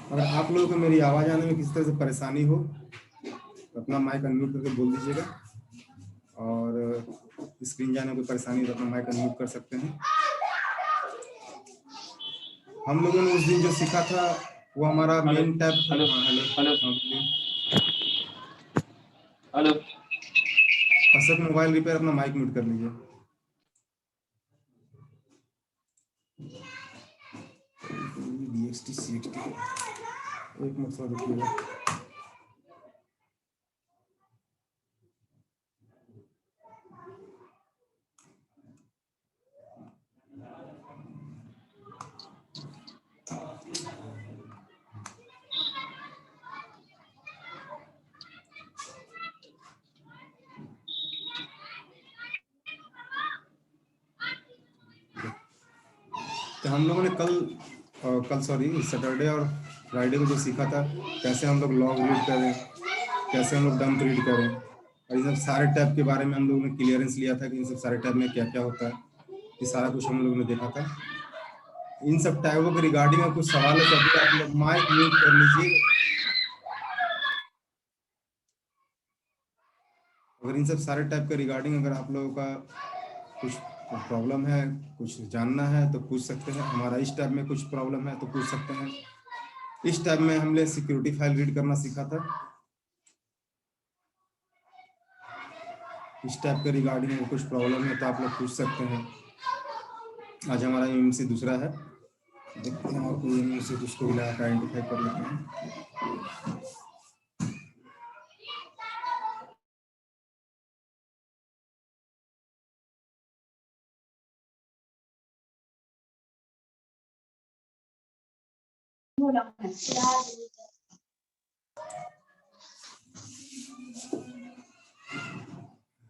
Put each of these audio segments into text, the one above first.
अगर आप लोगों को मेरी आवाज़ आने में किसी तरह से परेशानी हो तो अपना माइक अनम्यूट करके बोल दीजिएगा, और स्क्रीन जाने में कोई परेशानी हो तो अपना माइक अनम्यूट कर सकते हैं। हम लोगों ने उस दिन जो सीखा था वो हमारा मेन टैब था। Hello hello hello. Asad mobile repair, अपना माइक म्यूट कर लीजिए। DXT CXT एक मसला देखिएगा। तो हम लोगों ने कल सॉरी सैटरडे और फ्राइडे को जो सीखा था, कैसे हम लोग लॉग रीड करें, कैसे हम लोग डंप रीड करें, और इन सब सारे टैब के बारे में हम लोगों ने क्लियरेंस लिया था कि इन सब सारे टैब में क्या क्या होता है, ये सारा कुछ हम लोगों ने देखा था। इन सब टैबों के रिगार्डिंग में कुछ सवाल है तो अभी आप लोग माइक म्यूट कर लीजिए। अगर इन सब सारे टैब के रिगार्डिंग अगर आप लोगों का कुछ प्रॉब्लम है, कुछ जानना है तो पूछ सकते हैं। हमारा इस टैब में कुछ प्रॉब्लम है तो पूछ सकते हैं। इस टैब में हमने सिक्योरिटी फाइल रीड करना सीखा था। इस टैब के रिगार्डिंग में कुछ प्रॉब्लम है तो आप लोग पूछ सकते हैं। आज हमारा एमएमसी दूसरा है, देखते हैं और कोई एमएमसी जिसको भी लगा आइडेंटिफाई कर लेते हैं।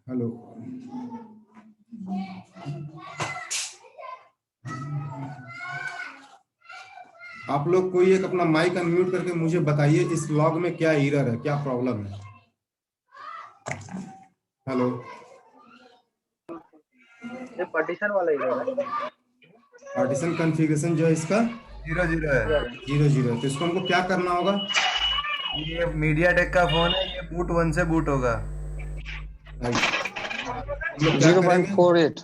हेलो, आप लोग कोई एक अपना माइक अनम्यूट करके मुझे बताइए इस लॉग में क्या एरर है, क्या प्रॉब्लम है। हेलो, ये पार्टीशन वाला एरर है। पार्टीशन कॉन्फ़िगरेशन जो है इसका 0 है, 0 है, तो इसको हमको क्या करना होगा। ये मीडियाटेक का फोन है, ये बूट 1 से बूट होगा। राइट, हम लोग क्या करेंगे 0.48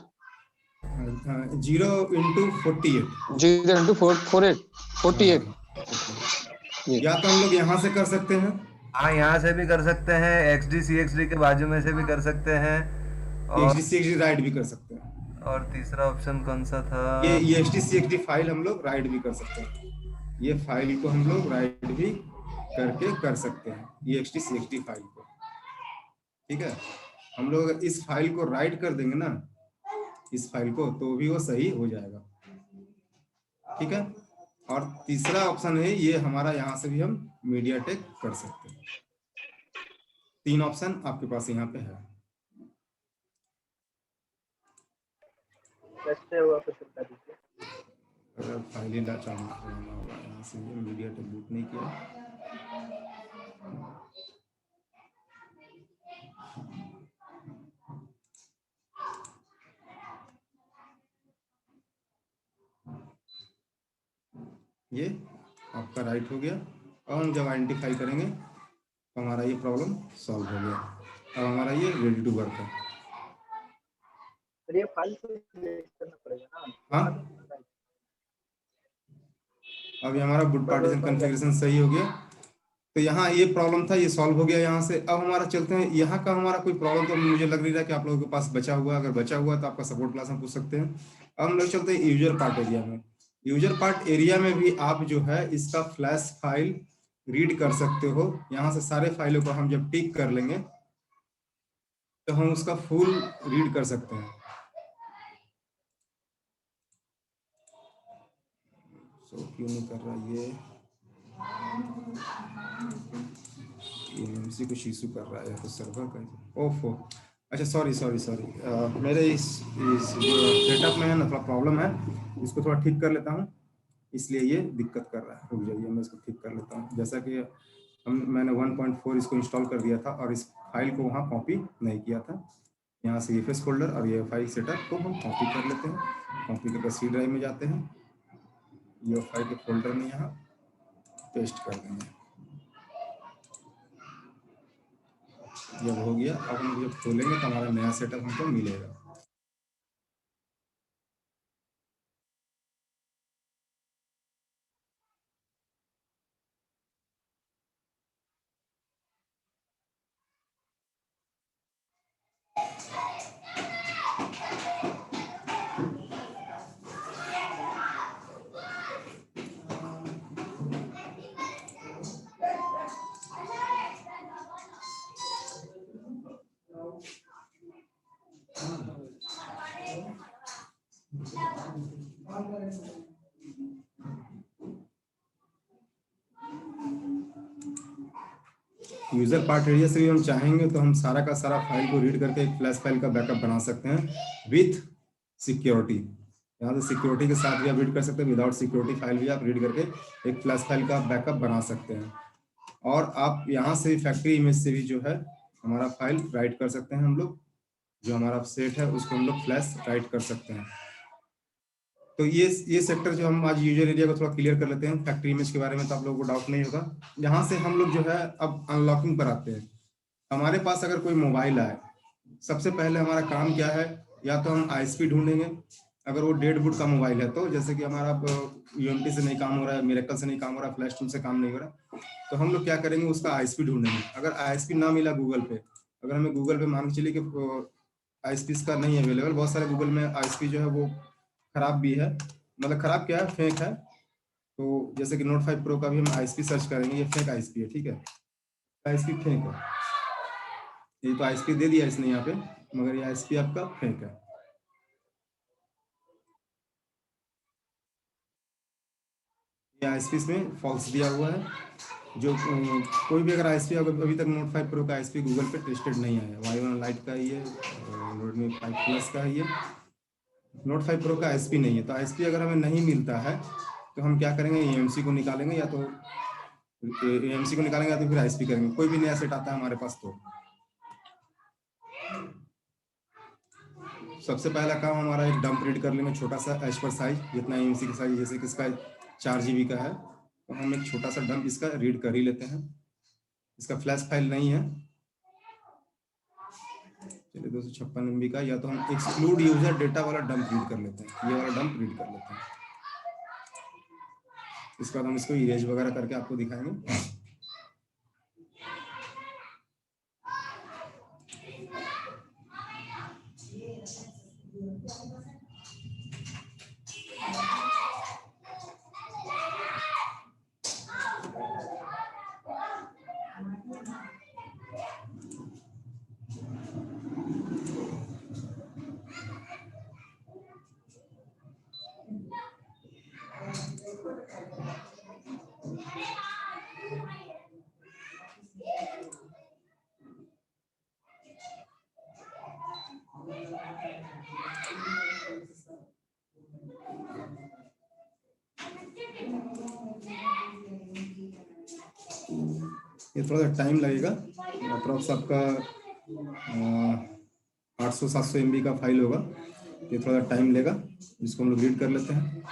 0 0 into 48 या तो हम लोग यहाँ से कर सकते हैं, हाँ, यहाँ से भी कर सकते हैं, XD के बाजू में से भी कर सकते हैं, और XD राइट भी कर सकते हैं। तीसरा ऑप्शन कौन सा था? ये XD फाइल हम लोग राइट भी कर सकते हैं। ये फाइल को हम लोग राइट भी करके कर सकते हैं, ये XD फाइल को। ठीक है, हम लोग इस फाइल को राइट कर देंगे ना, इस फाइल को, तो भी वो सही हो जाएगा। ठीक है, और तीसरा ऑप्शन है ये हमारा, यहाँ से भी हम मीडियाटेक कर सकते हैं। 3 ऑप्शन आपके पास यहाँ पे है। कैसे हुआ कुछ बता दीजिए। अगर फाइल ही डालना होगा, यहाँ से ये मीडियाटेक बूट नहीं किया। ये आपका राइट हो गया, और हम जब आइडेंटिफाई करेंगे तो हमारा ये प्रॉब्लम सॉल्व हो गया। अब हमारा ये रेडी टू वर्क है। ये फाइल को करना पड़ेगा ना। हाँ, अभी हमारा बूट पार्टीशन कॉन्फ़िगरेशन सही हो गया। तो यहाँ ये प्रॉब्लम था, ये सॉल्व हो गया यहाँ से। अब हमारा चलते हैं, यहाँ का हमारा कोई प्रॉब्लम तो मुझे लग नहीं रहा कि आप लोगों के पास बचा हुआ। अगर बचा हुआ तो आपका सपोर्ट क्लास में पूछ सकते हैं। अब हम लोग चलते हैं यूजर पार्ट एरिया में। यूजर पार्ट एरिया में भी आप जो है इसका फ्लैश फाइल रीड कर सकते हो। यहाँ से सारे फाइलों को हम जब टिक कर लेंगे तो हम उसका फुल रीड कर सकते हैं। क्यों नहीं कर रहा ये एमएमसी कुछ इशू कर रहा है, तो सर्वर का ओफो। अच्छा, सॉरी मेरे इस सेटअप में है ना थोड़ा प्रॉब्लम है, इसको थोड़ा ठीक कर लेता हूँ, इसलिए ये दिक्कत कर रहा है। रुक जाइए, मैं इसको ठीक कर लेता हूँ। जैसा कि मैंने 1.4 इसको इंस्टॉल कर दिया था और इस फाइल को वहाँ कॉपी नहीं किया था। यहाँ से EFS फोल्डर और ये फाइल सेटअप को हम कॉपी कर लेते हैं। कॉपी करके C ड्राइव में जाते हैं, ये फाइल के फोल्डर में यहाँ पेस्ट कर देंगे। जब हो गया, अब हम जब खोलेंगे तो हमारा नया सेटअप हमको मिलेगा। यूजर पार्ट एरिया से भी हम चाहेंगे तो हम सारा का सारा फाइल को रीड करके एक फ्लैश फाइल का बैकअप बना सकते हैं विथ सिक्योरिटी। यहाँ से सिक्योरिटी के साथ भी आप रीड कर सकते हैं, विदाउट सिक्योरिटी फाइल भी आप रीड करके एक फ्लैश फाइल का बैकअप बना सकते हैं। और आप यहाँ से फैक्ट्री इमेज से भी जो है हमारा फाइल राइट कर सकते हैं। हम लोग जो हमारा सेट है उसको हम लोग फ्लैश राइट कर सकते हैं। तो ये सेक्टर जो हम आज यूजर एरिया को थोड़ा क्लियर कर लेते हैं। फैक्ट्री इमेज के बारे में तो आप लोगों को डाउट नहीं होगा। यहाँ से हम लोग जो है अब अनलॉकिंग पर आते हैं। हमारे पास अगर कोई मोबाइल आए, सबसे पहले हमारा काम क्या है, या तो हम आईएसपी ढूंढेंगे। अगर वो डेड बुट का मोबाइल है तो जैसे कि हमारा यूएमटी से नहीं काम हो रहा है, मिरेकल से नहीं काम हो रहा है, फ्लैश टूल से काम नहीं हो रहा, तो हम लोग क्या करेंगे, उसका आईएसपी ढूंढेंगे। अगर आईएसपी ना मिला गूगल पे, अगर हमें गूगल पे मान के चलिए कि आईएसपी का नहीं है अवेलेबल, बहुत सारे गूगल में आईएसपी जो है वो खराब भी है, मतलब खराब क्या है, फेक है। तो जैसे कि नोट 5 प्रो का भी हम आईएसपी सर्च करेंगे, ये फेक आईएसपी है, ठीक है, आईएसपी फेक है। ये तो आईएसपी दे दिया इसने यहाँ पे, मगर ये आईएसपी आपका फेक है। ये आईएसपी में फॉल्स दिया हुआ है। जो कोई भी अगर आईएसपी अभी तक नोट 5 प्रो का आईएसपी गूगल पे टेस्टेड नहीं आया, Y1 लाइट का ही है, रेडमी 5 प्लस का ही है, नोट 5 प्रो का आईएसपी नहीं है। तो आईएसपी अगर हमें नहीं मिलता है तो हम क्या करेंगे, एएमसी को निकालेंगे, या तो एएमसी को निकालेंगे या तो फिर आईएसपी करेंगे। कोई भी नया सेट आता है हमारे पास तो सबसे पहला काम हमारा एक डंप रीड कर लेंगे, छोटा सा एज पर साइज, जितना एएमसी का साइज, जैसे कि इसका 4 GB का है तो हम एक छोटा सा डंप इसका रीड कर ही लेते हैं। इसका फ्लैश फाइल नहीं है, चलिए 256 MB का, या तो हम एक्सक्लूड यूजर डेटा वाला डंप रीड कर लेते हैं, ये वाला डंप रीड कर लेते हैं। इसके बाद हम इसको इरेज वगैरह करके आपको दिखाएंगे। ये थोड़ा सा टाइम लगेगा, अप्रॉक्स आपका 800-700 MB का फाइल होगा, ये थोड़ा टाइम लेगा, इसको हम लोग रीड कर लेते हैं।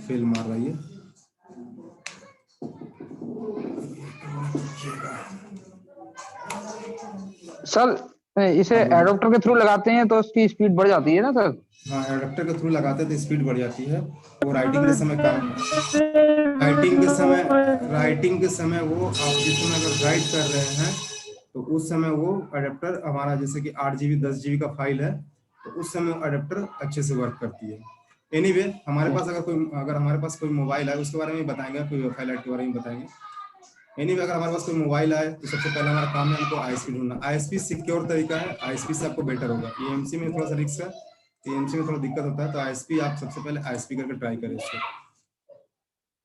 फेल मार रहा है सर, इसे एडोप्टर के थ्रू लगाते हैं तो उसकी स्पीड बढ़ जाती है ना सर? हाँ, एडेप्टर के थ्रू लगाते हैं तो स्पीड बढ़ जाती है। वो राइटिंग के समय काम, राइटिंग के समय वो आप जिस समय अगर राइट कर रहे हैं तो उस समय वो अडेप्टर हमारा, जैसे कि 8 GB 10 GB का फाइल है तो उस समय अडेप्टर अच्छे से वर्क करती है। एनीवे, हमारे पास अगर हमारे पास कोई मोबाइल है, उसके बारे में बताएंगे, कोई वाईफाई लाइट के बारे में बताएंगे। एनीवे, अगर हमारे पास कोई मोबाइल आए तो सबसे पहले हमारा काम है हमको आईएसपी ढूंढना। आईएसपी सिक्योर तरीका है, आईएसपी से आपको बेटर होगा। एएमसी में थोड़ा सा रिस्क है, एएमसी में थोड़ा दिक्कत होता है, तो आईएसपी आप सबसे पहले आईएसपी करके ट्राई करें इसको।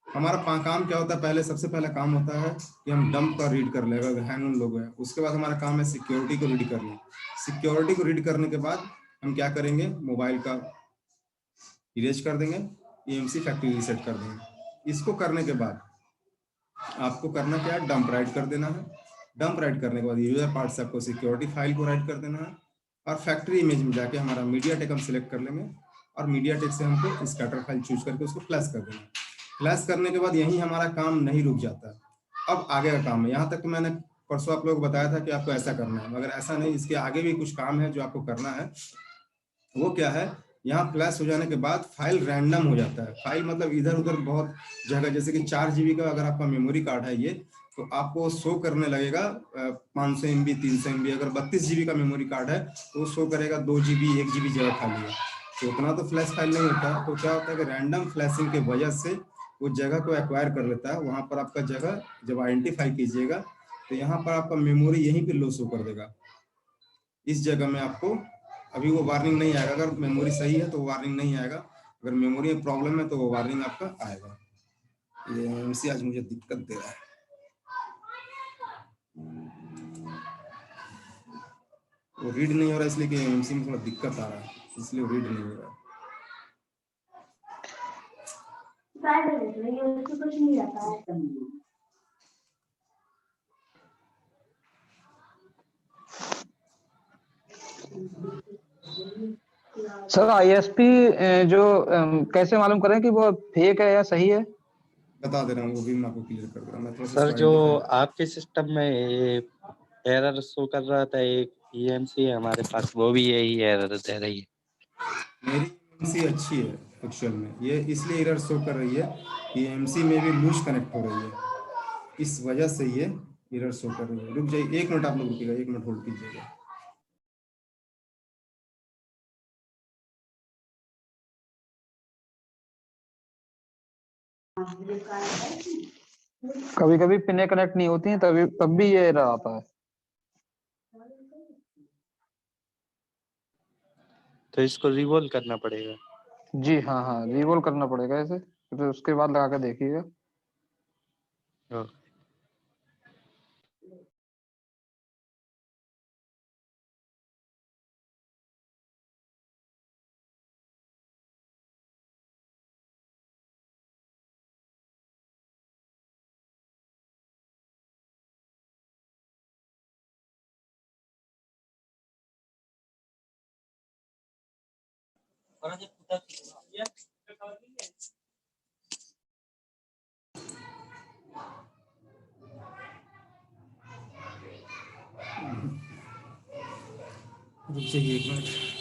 हमारा काम क्या होता है, पहले सबसे पहला काम होता है कि हम डंप का रीड कर लें अगर हैंड लोगो है। उसके बाद हमारा काम है सिक्योरिटी को रीड कर लें। सिक्योरिटी को रीड करने के बाद हम क्या करेंगे, मोबाइल का इरेज कर देंगे, एएमसी फैक्ट्री रीसेट कर देंगे। इसको करने के बाद आपको करना क्या है, डंप राइट कर देना है। डंप राइट करने के बाद यूजर पार्ट से आपको सिक्योरिटी फाइल को राइट कर देना है और फैक्ट्री इमेज में जाके हमारा मीडिया टेक हम सिलेक्ट कर लेंगे और मीडियाटेक से हमको स्कैटर फाइल चूज करके उसको फ्लैश कर देना। फ्लैश करने के बाद यही हमारा काम नहीं रुक जाता, अब आगे का काम है। यहाँ तक मैंने परसों आप लोगों को बताया था कि आपको ऐसा करना है, मगर ऐसा नहीं, इसके आगे भी कुछ काम है जो आपको करना है। वो क्या है, यहाँ फ्लैश हो जाने के बाद फाइल रैंडम हो जाता है। फाइल मतलब इधर उधर बहुत जगह, जैसे कि 4 GB का अगर आपका मेमोरी कार्ड है ये, तो आपको शो करने लगेगा 500 MB 300 MB। अगर 32 GB का मेमोरी कार्ड है तो वो शो करेगा 2 GB 1 GB जगह खाली है, तो उतना तो फ्लैश फाइल नहीं होता। तो क्या होता है कि रैंडम फ्लैशिंग के वजह से वो जगह को एक्वायर कर लेता है। वहां पर आपका जगह जब आइडेंटिफाई कीजिएगा तो यहाँ पर आपका मेमोरी यहीं पे लो शो कर देगा। इस जगह में आपको अभी वो वार्निंग नहीं आएगा। अगर मेमोरी सही है तो वो वार्निंग नहीं आएगा, अगर मेमोरी में प्रॉब्लम है तो वो वार्निंग आपका आएगा। ये एमसी आज मुझे दिक्कत दे रहा है। वो रीड नहीं हो रहा इसलिए कि एमसी में थोड़ा दिक्कत आ रहा है, इसलिए रीड नहीं हो रहा है। कुछ नहीं रहता है। सर ISP जो कैसे मालूम करें कि वो फेक है या सही है? बता दे रहा हूँ, वो भी मैं आपको क्लियर कर दे रहा हूँ। मैं थोड़ा सा सर जो आपके सिस्टम में ये एरर शो कर रहा था, एक EMC है हमारे पास, वो भी यही एरर दे रही है। मेरी एमसी अच्छी है एक्चुअल में, ये इसलिए एरर शो कर रही है कि एमसी में भी लूज कनेक्ट हो रही है, इस वजह से ये एरर शो कर रही है। रुक जाइए 1 मिनट, आप लोग रुकिएगा, 1 मिनट होल्ड कीजिएगा। कभी कभी पिने कनेक्ट नहीं होती हैं, तब भी ये एरर आता है। तो इसको रिवॉल्व करना पड़ेगा। जी हाँ हाँ, रिवॉल्व करना पड़ेगा ऐसे, फिर उसके बाद लगा कर देखिएगा। रुक जाइए 1 मिनट।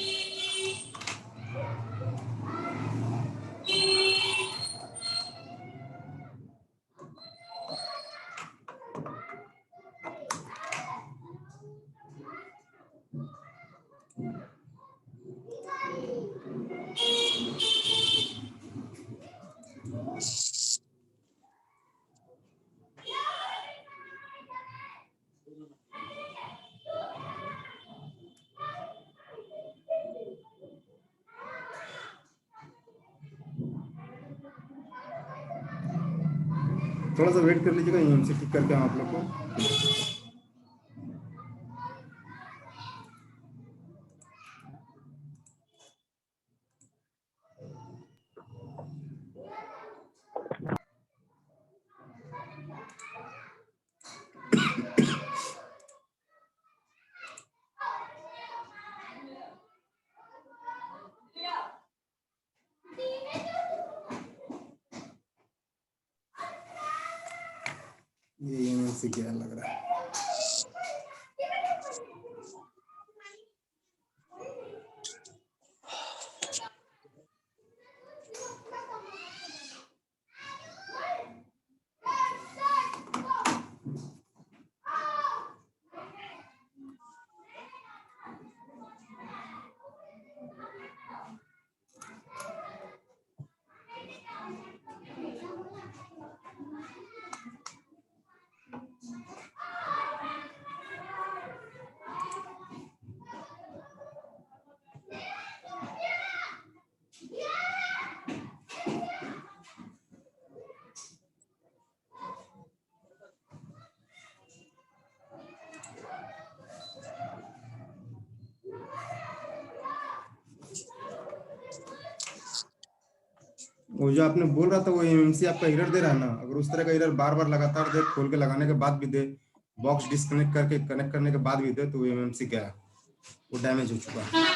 थोड़ा सा वेट कर लीजिएगा, एमसी ठीक करके हम आप लोग को। ये एमसी क्या लग रहा है। वो जो आपने बोल रहा था वो एमएमसी आपका एरर दे रहा है ना, अगर उस तरह का एरर बार बार लगातार दे, खोल के लगाने के बाद भी दे, बॉक्स डिस्कनेक्ट करके कनेक्ट करने के बाद भी दे, तो एमएमसी क्या है, वो डैमेज हो चुका है।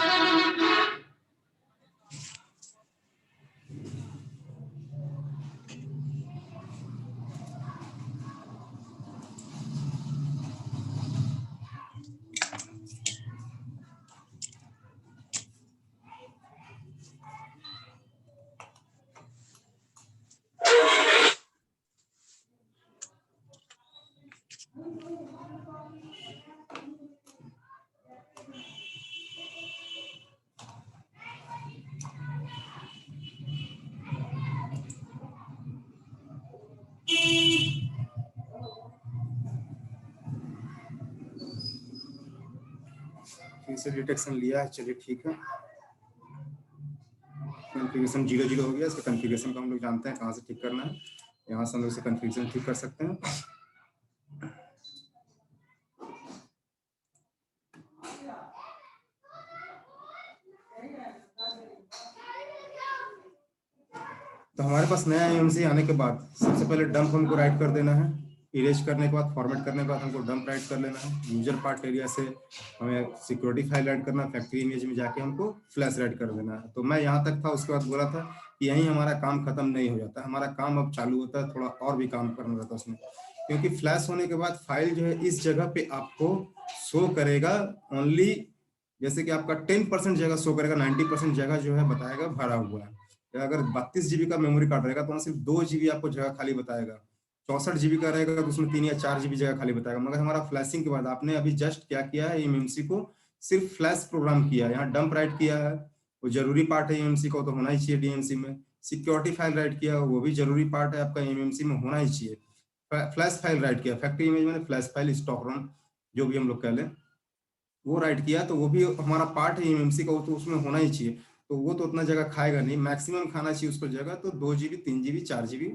इसे डिटेक्शन लिया है, चलिए ठीक है। कॉन्फ़िगरेशन 0 हो गया। इसका कॉन्फ़िगरेशन को हम लोग जानते हैं कहाँ से ठीक करना है। यहाँ से हम लोग इसे कॉन्फ़िगरेशन ठीक कर सकते हैं। तो हमारे पास नया एमएमसी आने के बाद सबसे पहले डंप हमको राइट कर देना है। इरेज करने के बाद, फॉर्मेट करने के बाद हमको डंप राइट कर लेना है। यूजर पार्ट एरिया से हमें सिक्योरिटी फाइल राइट करना है। फैक्ट्री इमेज में जाके हमको फ्लैश राइट कर देना है। तो मैं यहाँ तक था, उसके बाद बोला था कि यहीं हमारा काम खत्म नहीं हो जाता, हमारा काम अब चालू होता है, थोड़ा और भी काम करना रहता है उसमें। क्योंकि फ्लैश होने के बाद फाइल जो है इस जगह पे आपको शो करेगा ओनली, जैसे कि आपका 10% जगह शो करेगा, 90% जगह जो है बताएगा भरा हुआ है। अगर 32 GB का मेमोरी कार्ड रहेगा तो वहाँ सिर्फ 2 GB आपको जगह खाली बताएगा। 64 GB का रहेगा तो उसमें 3 या 4 GB जगह खाली बताएगा। मगर हमारा फ्लैशिंग के बाद आपने अभी जस्ट क्या किया है, एमएमसी को सिर्फ फ्लैश प्रोग्राम किया है, यहाँ डंप राइट किया है, वो जरूरी पार्ट है एमएमसी का, तो होना ही चाहिए डीएमसी में। सिक्योरिटी फाइल राइट किया, वो भी जरूरी पार्ट है आपका एमएमसी में, होना ही चाहिए। फ्लैश फाइल राइट किया, फैक्ट्री इमेज में फ्लैश फाइल, स्टॉक रन जो भी हम लोग कह लें, वो राइट किया, तो वो भी हमारा पार्ट है एमएमसी का, वो तो उसमें होना ही चाहिए। तो वो तो उतना जगह खाएगा नहीं, मैक्सिमम खाना चाहिए उस पर जगह तो 2 GB, 3 GB, 4 GB,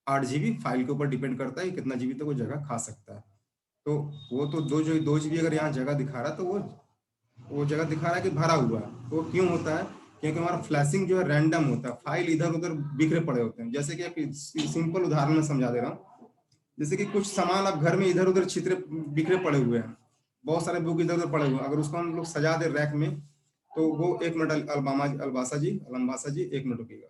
8 GB, file के ऊपर डिपेंड करता है कितना GB तक वो जगह खा सकता है। तो वो तो 2 GB अगर यहाँ जगह दिखा रहा है तो वो जगह दिखा रहा है कि भरा हुआ है। तो वो क्यों होता है? क्योंकि हमारा फ्लैशिंग जो है रैंडम होता है, फाइल इधर उधर बिखरे पड़े होते हैं। जैसे कि एक सिंपल उदाहरण में समझा दे रहा हूँ। जैसे कि कुछ सामान आप घर में इधर उधर छितरे बिखरे पड़े हुए हैं, बहुत सारे बुक इधर उधर पड़े हुए हैं, अगर उसको हम लोग सजा दे रैक में तो वो, एक मिनट अलबासा जी 1 मिनट रुकिएगा।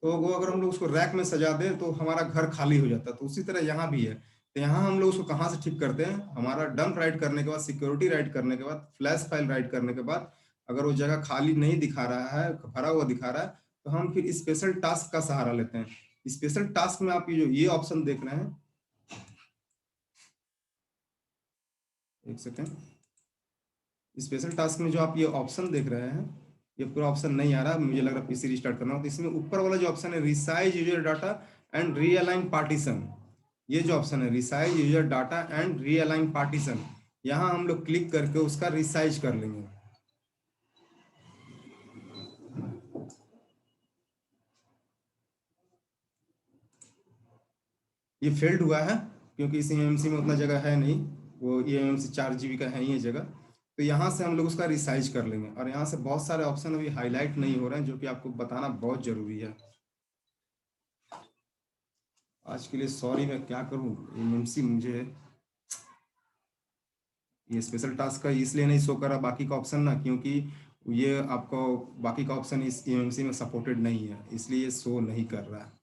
तो वो अगर हम लोग उसको रैक में सजा दे तो हमारा घर खाली हो जाता है। तो उसी तरह यहाँ भी है। तो यहाँ हम लोग उसको कहाँ से ठीक करते हैं? हमारा डंप राइट करने के बाद, सिक्योरिटी राइट करने के बाद, फ्लैश फाइल राइट करने के बाद, अगर वो जगह खाली नहीं दिखा रहा है, भरा हुआ दिखा रहा है, तो हम फिर स्पेशल टास्क का सहारा लेते हैं। स्पेशल टास्क में आप ये ऑप्शन देख रहे हैं, एक सेकेंड। स्पेशल टास्क में जो आप ये ऑप्शन देख रहे हैं, ये पूरा ऑप्शन नहीं आ रहा, मुझे लग रहा है पीसी रिस्टार्ट करना हो। तो इसमें ऊपर वाला जो ऑप्शन है resize user data and realign partition, ये जो ऑप्शन है resize user data and realign partition, यहाँ हम लोग क्लिक करके उसका रिसाइज कर लेंगे। ये फेल्ड हुआ है क्योंकि इस एमएमसी में उतना जगह है नहीं, वो ये एमएमसी 4 GB का है ही ये जगह। तो यहाँ से हम लोग उसका रिसाइज कर लेंगे। और यहाँ से बहुत सारे ऑप्शन अभी हाईलाइट नहीं हो रहे हैं, जो कि आपको बताना बहुत जरूरी है। आज के लिए सॉरी, मैं क्या करूँ, एमएमसी मुझे ये स्पेशल टास्क का इसलिए नहीं शो करा बाकी का ऑप्शन ना, क्योंकि ये आपको बाकी का ऑप्शन इस एमएमसी में सपोर्टेड नहीं है, इसलिए ये शो नहीं कर रहा है।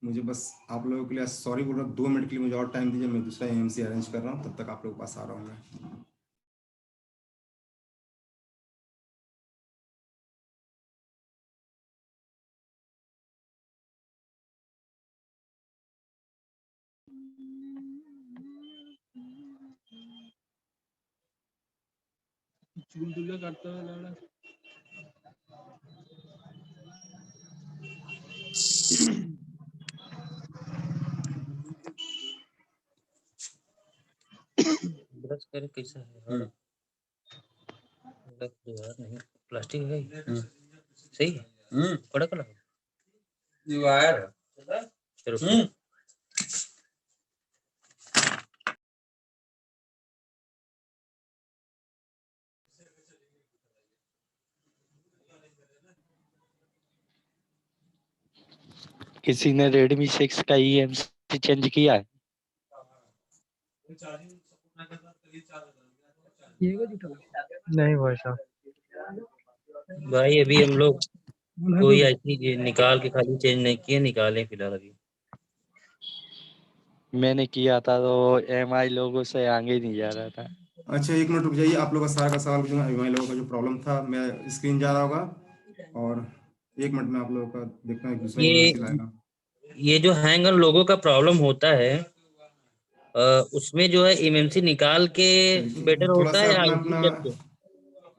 मुझे बस आप लोगों के लिए सॉरी बोल रहा हूँ। 2 मिनट के लिए मुझे और टाइम दीजिए, मैं दूसरा एमएमसी अरेंज कर रहा हूँ, तब तक आप लोगों के पास आ रहा हूँ मैं। करता है ब्रश करे कैसा है? यार नहीं, प्लास्टिक है सही है, कड़क लगा ये वायर चलो। किसी ने Redmi 6 का eMMC चेंज किया है? नहीं भाई साहब, भाई अभी हम लोग कोई ऐसी निकाल के खाली चेंज नहीं किए, निकाले फिलहाल अभी। मैंने किया था तो MI लोगों से आगे नहीं जा रहा था। अच्छा 1 मिनट रुक जाइए, आप लोगों का सारा का सवाल पूछूंगा। एमआई लोगों का जो प्रॉब्लम था, मैं स्क्रीन जा रहा होगा, और 1 मिनट में आप लोगों का देखना है दूसरा एमएमसी लाएगा। ये जो हैंग ऑन लोगो का प्रॉब्लम होता है, उसमें जो है एमएमसी निकाल के बेटर थोड़ा होता सा है या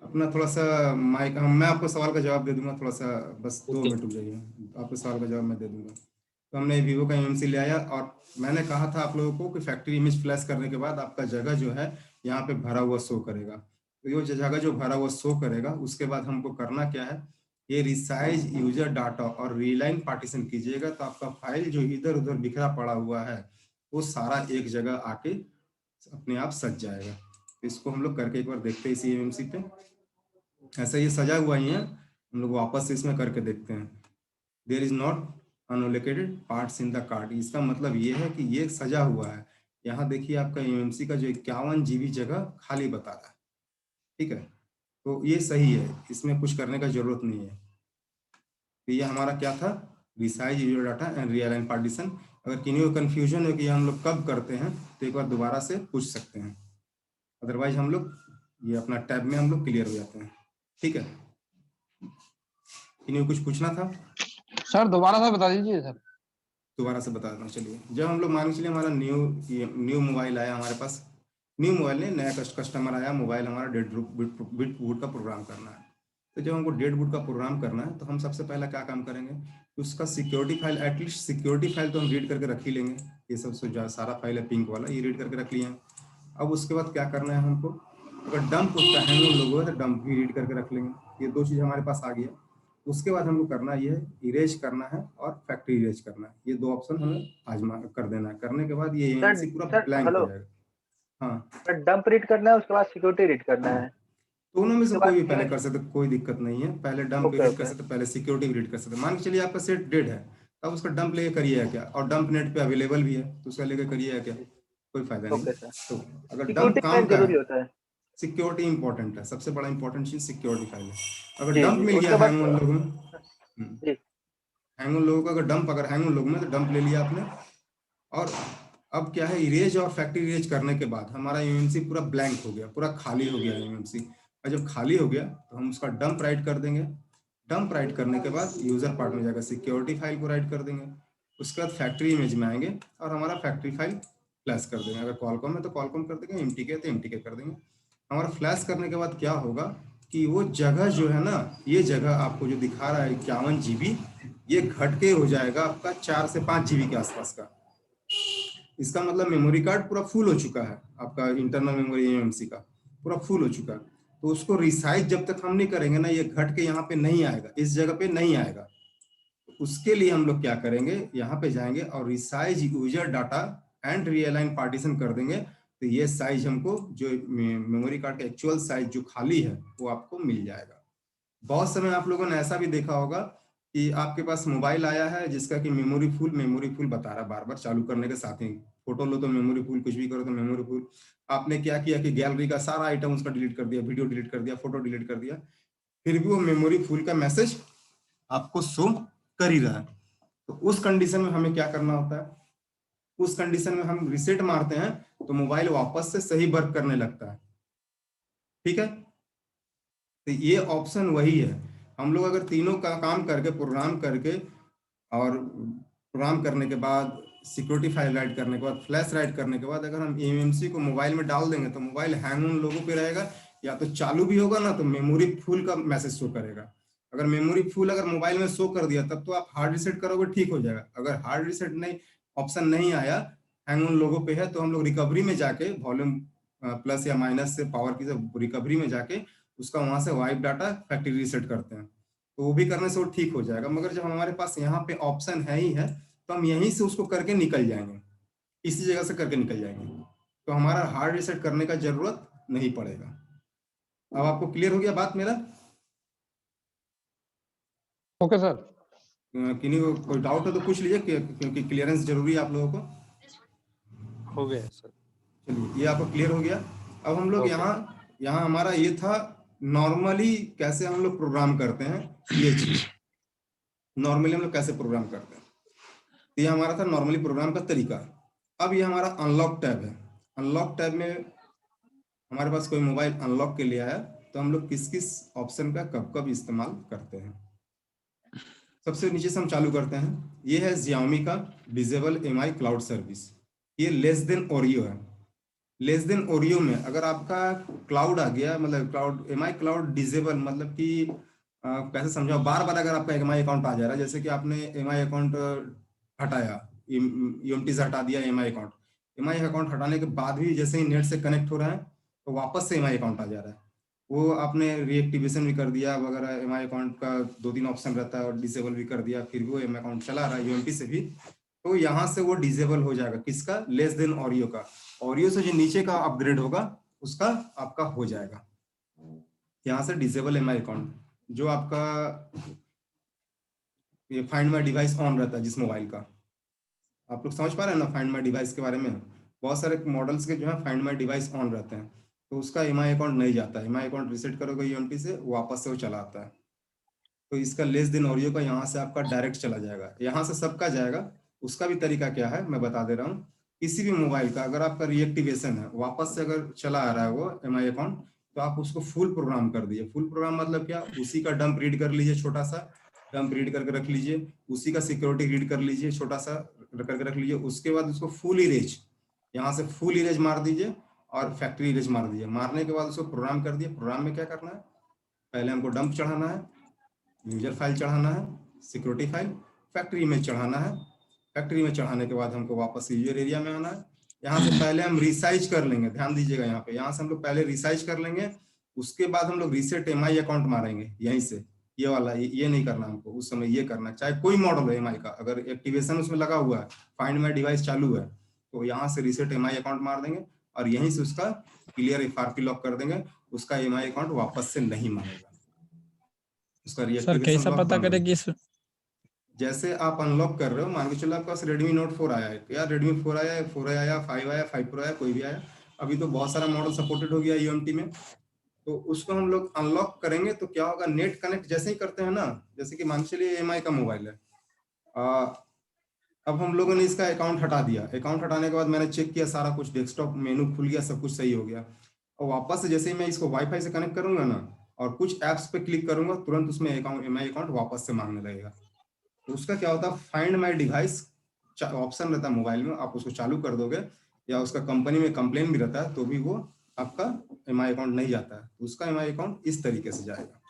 अपना थोड़ा सा माइक, मैं आपको सवाल का जवाब दे दूंगा, थोड़ा सा बस 2 ओके। मिनट रुक जाइए, आपको सवाल का जवाब मैं दे दूंगा। तो हमने वीवो का एमएमसी ले आया, और मैंने कहा था आप लोगों को कि फैक्ट्री इमेज फ्लैश करने के बाद आपका जगह जो है यहाँ पे भरा हुआ शो करेगा। तो ये जगह जो भरा हुआ शो करेगा, उसके बाद हमको करना क्या है, ये रिसाइज यूजर डाटा और रीलाइन पार्टीशन कीजिएगा, तो आपका फाइल जो इधर उधर बिखरा पड़ा हुआ है वो सारा एक जगह आके अपने आप सज जाएगा। तो इसको हम लोग करके एक बार देखते हैं इसी एमएमसी पे। ऐसा ये सजा हुआ ही है, हम लोग वापस से इसमें करके देखते हैं। There is not unlocated parts in the card. इसका मतलब ये है कि ये सजा हुआ है। यहाँ देखिए आपका एमएमसी का जो 51 GB जगह खाली बता रहा है, ठीक है। तो ये सही है, इसमें कुछ करने का जरूरत नहीं है। तो ये हमारा क्या था, resize user data and realign partition. अगर किन्हीं को कंफ्यूजन हो कि हम लोग कब करते हैं तो एक बार दोबारा से पूछ सकते हैं, अदरवाइज हम लोग ये अपना टैब में हम लोग क्लियर हो जाते हैं, ठीक है। किन्हीं को कुछ पूछना था? सर दोबारा से बता दीजिए सर। दोबारा से बता देता हूँ। चलिए, जब हम लोग मान के चलिए हमारा न्यू मोबाइल आया हमारे पास, न्यू मोबाइल नहीं, नया कस्टमर आया, मोबाइल हमारा डेड बूट का प्रोग्राम करना है। तो जब हमको डेड बूट का प्रोग्राम करना है तो हम सबसे पहला क्या काम करेंगे, उसका security file, at least security file तो हम रीड करके रख ही लेंगे। ये सब सारा फाइल है पिंक वाला, ये रीड करके रख लिया। अब उसके बाद क्या करना है हमको, अगर डंप उसका हैंग लोगो है तो डंप भी रीड करके रख लेंगे। ये दो चीज़ हमारे पास आ गया। उसके बाद हमको करना ये है, इरेज करना है और फैक्ट्री इरेज करना है। ये दो ऑप्शन हमें आजमा कर देना है। करने के बाद ये एमएमसी पूरा ब्लैंक हो जाएगा। हाँ, डंप रीड करना है, उसके बाद सिक्योरिटी रीड करना है। दोनों में से उसके कोई भी बाद पहले कर सकते, कोई दिक्कत नहीं है। पहले डंप रीड कर सकते, पहले सिक्योरिटी भी रीड कर सकते। मान के चलिए आपका सेट डेड है, तब उसका डंप लेके करिएगा क्या, और डंप नेट पे अवेलेबल भी है तो उसका लेके करिएगा क्या, कोई फायदा नहीं। तो अगर डंप काम का है, सिक्योरिटी इंपॉर्टेंट है, सबसे बड़ा इंपॉर्टेंट चीज सिक्योरिटी फाइल है। अगर डंप मिल गया हैंग ऑन लोगों में, हैंग ऑन लोगों का अगर डंप, अगर हैंग ऑन लोगों में तो डंप ले लिया आपने। और अब क्या है, इरेज और फैक्ट्री इरेज करने के बाद हमारा एमएमसी पूरा ब्लैंक हो गया, पूरा खाली हो गया एमएमसी। और जब खाली हो गया तो हम उसका डंप राइट कर देंगे। डंप राइट करने के बाद यूजर पार्ट में जाकर सिक्योरिटी फाइल को राइट कर देंगे। उसके बाद फैक्ट्री इमेज में आएंगे और हमारा फैक्ट्री फाइल फ्लैश कर देंगे। अगर कॉलकॉम है तो कॉलकॉम कर देंगे, एमटीके तो एमटीके कर देंगे। हमारा फ्लैश करने के बाद क्या होगा कि वो जगह जो है ना, ये जगह आपको जो दिखा रहा है 51 GB, ये घट के हो जाएगा आपका 4 से 5 GB के आसपास का। इसका मतलब मेमोरी कार्ड पूरा फुल हो चुका है, आपका इंटरनल मेमोरी एमएमसी का पूरा फुल हो चुका है। तो उसको रिसाइज जब तक हम नहीं करेंगे ना, ये घट के यहाँ पे नहीं आएगा, इस जगह पे नहीं आएगा। उसके लिए हम लोग क्या करेंगे, यहाँ पे जाएंगे और resize user data and realign partition कर देंगे। तो ये साइज हमको, जो मेमोरी कार्ड का एक्चुअल साइज जो खाली है वो आपको मिल जाएगा। बहुत समय आप लोगों ने ऐसा भी देखा होगा कि आपके पास मोबाइल आया है जिसका कि मेमोरी फुल बता रहा है, बार बार चालू करने के साथ ही। फोटो लो तो मेमोरी फुल, कुछ भी करो तो मेमोरी फुल। आपने क्या किया कि गैलरी का सारा आइटम उसका डिलीट कर दिया, वीडियो डिलीट कर दिया, फोटो डिलीट कर दिया, फिर भी वो मेमोरी फुल का मैसेज आपको शो कर ही रहा है। तो उस कंडीशन में हमें क्या करना होता है, उस कंडीशन में हम रिसेट मारते हैं तो मोबाइल वापस से सही वर्क करने लगता है, ठीक है। तो ये ऑप्शन वही है। हम लोग अगर तीनों का काम करके, प्रोग्राम करके और प्रोग्राम करने के बाद सिक्योरिटी फाइल राइट करने के बाद, फ्लैश राइट करने के बाद अगर हम एमएमसी को मोबाइल में डाल देंगे तो मोबाइल हैंग ऑन लोगों पे रहेगा, या तो चालू भी होगा ना तो मेमोरी फुल का मैसेज शो करेगा। अगर मेमोरी फुल अगर मोबाइल में शो कर दिया तब तो आप हार्ड रिसेट करोगे, ठीक हो जाएगा। अगर हार्ड रिसेट नहीं, ऑप्शन नहीं आया, हैंग ऑन लोगों पे है, तो हम लोग रिकवरी में जाके वॉल्यूम प्लस या माइनस से पावर की रिकवरी में जाके उसका वहां से वाइप डाटा फैक्ट्री रीसेट करते हैं, तो वो भी करने से वो ठीक हो जाएगा। मगर जब हमारे पास यहाँ पे ऑप्शन है ही है तो हम यहीं से उसको करके निकल जाएंगे, इसी जगह से करके निकल जाएंगे, तो हमारा हार्ड रीसेट करने का जरूरत नहीं पड़ेगा। अब आपको क्लियर हो गया बात मेरा? Okay sir. किन्हीं को कोई डाउट हो तो पूछ लीजिए, क्योंकि क्लियरेंस जरूरी है आप लोगों को। हो गया सर। चलिए, ये आपको क्लियर हो गया। अब हम लोग यहाँ हमारा ये था नॉर्मली कैसे हम लोग प्रोग्राम करते हैं, ये चीज नॉर्मली हम लोग कैसे प्रोग्राम करते हैं, ये हमारा था नॉर्मली प्रोग्राम का तरीका। अब ये हमारा अनलॉक टैब है। अनलॉक टैब में हमारे पास कोई मोबाइल अनलॉक के लिए आया तो हम लोग किस किस ऑप्शन का कब कब इस्तेमाल करते हैं। सबसे नीचे से हम चालू करते हैं। ये है Xiaomi का डिसेबल MI क्लाउड सर्विस। ये लेस देन ओरियो है। लेस देन ओरियो में अगर आपका क्लाउड आ गया, मतलब क्लाउड MI क्लाउड डिसेबल, मतलब कि कैसे समझाओ, बार बार अगर आपका MI अकाउंट आ जा रहा है, जैसे कि आपने MI अकाउंट हटाया, UMT से हटा दिया MI अकाउंट, MI अकाउंट हटाने के बाद भी जैसे ही नेट से कनेक्ट हो रहा है तो वापस से एमआई अकाउंट आ जा रहा है। वो आपने रीएक्टिवेशन भी कर दिया वगैरह, एमआई अकाउंट का 2-3 ऑप्शन रहता है, और डिसेबल भी कर दिया, फिर भी वो एमआई अकाउंट चला रहा है यूएमटी से भी, तो यहाँ से वो डिसेबल हो जाएगा। किसका? लेस देन ओरियो का। ओरियो से जो नीचे का अपग्रेड होगा उसका आपका हो जाएगा। यहाँ से डिसेबल एमआई अकाउंट, जो आपका ये फाइंड माई डिवाइस ऑन रहता है जिस मोबाइल का, आप लोग समझ पा रहे हैं ना फाइंड माई डिवाइस के बारे में? बहुत सारे मॉडल्स के जो है फाइंड माई डिवाइस ऑन रहते हैं, तो उसका एमआई अकाउंट नहीं जाता है। एमआई अकाउंट रिसेट करोगे यूएमटी से, वापस से वो चला आता है। तो इसका लेस देन ओरियो का यहाँ से आपका डायरेक्ट चला जाएगा, यहाँ से सबका जाएगा। उसका भी तरीका क्या है मैं बता दे रहा हूँ। किसी भी मोबाइल का अगर आपका रीएक्टिवेशन है, वापस से अगर चला आ रहा है वो एमआई अकाउंट, तो आप उसको फुल प्रोग्राम कर दीजिए। फुल प्रोग्राम मतलब क्या? उसी का डंप रीड कर लीजिए, छोटा सा डंप रीड करके रख लीजिए, उसी का सिक्योरिटी रीड कर लीजिए, छोटा सा करके रख लीजिए। उसके बाद उसको फुल इरेज, यहाँ से फुल इरेज मार दीजिए और फैक्ट्री इरेज मार दीजिए। मारने के बाद उसको प्रोग्राम कर दिए। प्रोग्राम में क्या करना है? पहले हमको डंप चढ़ाना है, यूजर फाइल चढ़ाना है, सिक्योरिटी फाइल, फैक्ट्री में चढ़ाना है। फैक्ट्री में चढ़ाने के बाद हमको वापस यूजर एरिया में आना है। यहाँ से पहले हम रिसाइज कर लेंगे, ध्यान दीजिएगा यहाँ पे, यहाँ से हम लोग पहले रिसाइज कर लेंगे। उसके बाद हम लोग रीसेट एमआई अकाउंट मारेंगे यहीं से। ये वाला ये नहीं करना हमको, उस समय ये करना है, चाहे कोई मॉडल हो एमआई का। अगर एक्टिवेशन उसमें लगा हुआ है, फाइंड माई डिवाइस चालू है, तो यहाँ से रीसेट एमआई अकाउंट मार देंगे और यहीं से उसका क्लियर एफआरपी लॉक कर देंगे। उसका एमआई अकाउंट वापस से नहीं मांगेगा। उसका सर रीएक्टिवेशन कैसा लॉक पता बंद हो करें गया। कि जैसे आप अनलॉक कर रहे हो, मान के चलो आपके पास रेडमी नोट 4 आया है, या रेडमी 4 आया है, 4 आया, 5 आया, 5 प्रो आया, कोई भी आया, अभी तो बहुत सारा मॉडल सपोर्टेड हो गया यूएमटी में। तो उसको हम लोग अनलॉक करेंगे तो क्या होगा? नेट कनेक्ट जैसे ही करते हैं ना, जैसे कि मान चलिए एमआई का मोबाइल है, अब हम लोगों ने इसका अकाउंट हटा दिया। अकाउंट हटाने के बाद मैंने चेक किया, सारा कुछ डेस्कटॉप मेनू खुल गया, सब कुछ सही हो गया। और वापस से जैसे ही मैं इसको वाईफाई से कनेक्ट करूंगा ना और कुछ ऐप्स पे क्लिक करूंगा, तुरंत उसमें अकाउंट एमआई अकाउंट वापस से मांगने लगेगा। तो उसका क्या होता है? फाइंड माई डिवाइस ऑप्शन रहता है मोबाइल में, आप उसको चालू कर दोगे, या उसका कंपनी में कंप्लेन भी रहता है, तो भी वो आपका एमआई अकाउंट नहीं जाता है। तो उसका एमआई अकाउंट इस तरीके से जाएगा,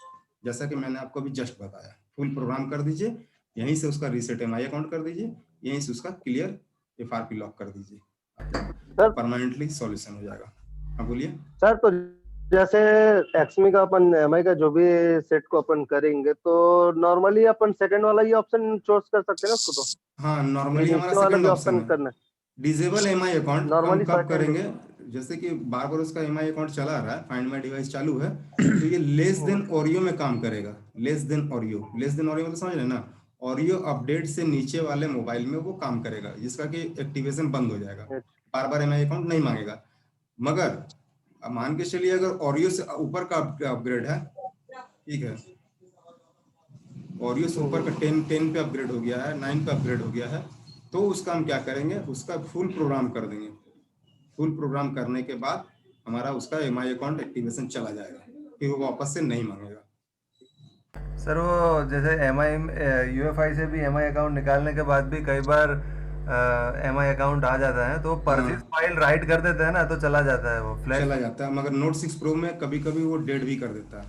जैसा कि मैंने आपको अभी जस्ट बताया। फुल प्रोग्राम कर दीजिए, यहीं से उसका रीसेट एमआई अकाउंट कर दीजिए, यहीं से उसका क्लियर एफआरपी लॉक कर दीजिए, सर परमानेंटली सॉल्यूशन हो जाएगा। हाँ बोलिए। सर, तो जैसे एक्समी का अपन एमआई का जो भी सेट को अपन करेंगे, तो नॉर्मली अपन सेकंड वाला ये ऑप्शन चूज कर सकते हैं ना उसको? तो हाँ, नॉर्मली हमारा नीचे वाला सेकंड जो ऑप्शन ऑप्शन है करना है डिसेबल एमआई अकाउंट। नॉर्मली कब सेकंड। करेंगे? जैसे कि बार बार उसका एमआई अकाउंट चला रहा है, फाइंड माई डिवाइस चालू है, तो ये लेस देन ओरियो में काम करेगा। Less than Oreo, less than Oreo मतलब समझ रहे ना? ओरियो अपडेट से नीचे वाले मोबाइल में वो काम करेगा, जिसका कि एक्टिवेशन बंद हो जाएगा, बार बार एमआई अकाउंट नहीं मांगेगा। मगर अब मान के चलिए अगर ओरियो से ऊपर का अपग्रेड है, ठीक है, ओरियो से ऊपर का 10 पे अपग्रेड हो गया है, 9 पे अपग्रेड हो गया है, तो उसका हम क्या करेंगे? उसका फुल प्रोग्राम कर देंगे। फुल प्रोग्राम करने के बाद हमारा उसका एमआई अकाउंट एक्टिवेशन चला जाएगा, फिर वो वापस से नहीं मांगेगा। सर वो जैसे एमआई यूएफआई से भी एमआई अकाउंट निकालने के बाद भी कई बार एमआई अकाउंट आ जाता है, तो परचेज फाइल राइट कर देते हैं ना, तो चला जाता है वो फ्लैश। चला जाता है, मगर नोट 6 प्रो में कभी कभी वो डेड भी कर देता है।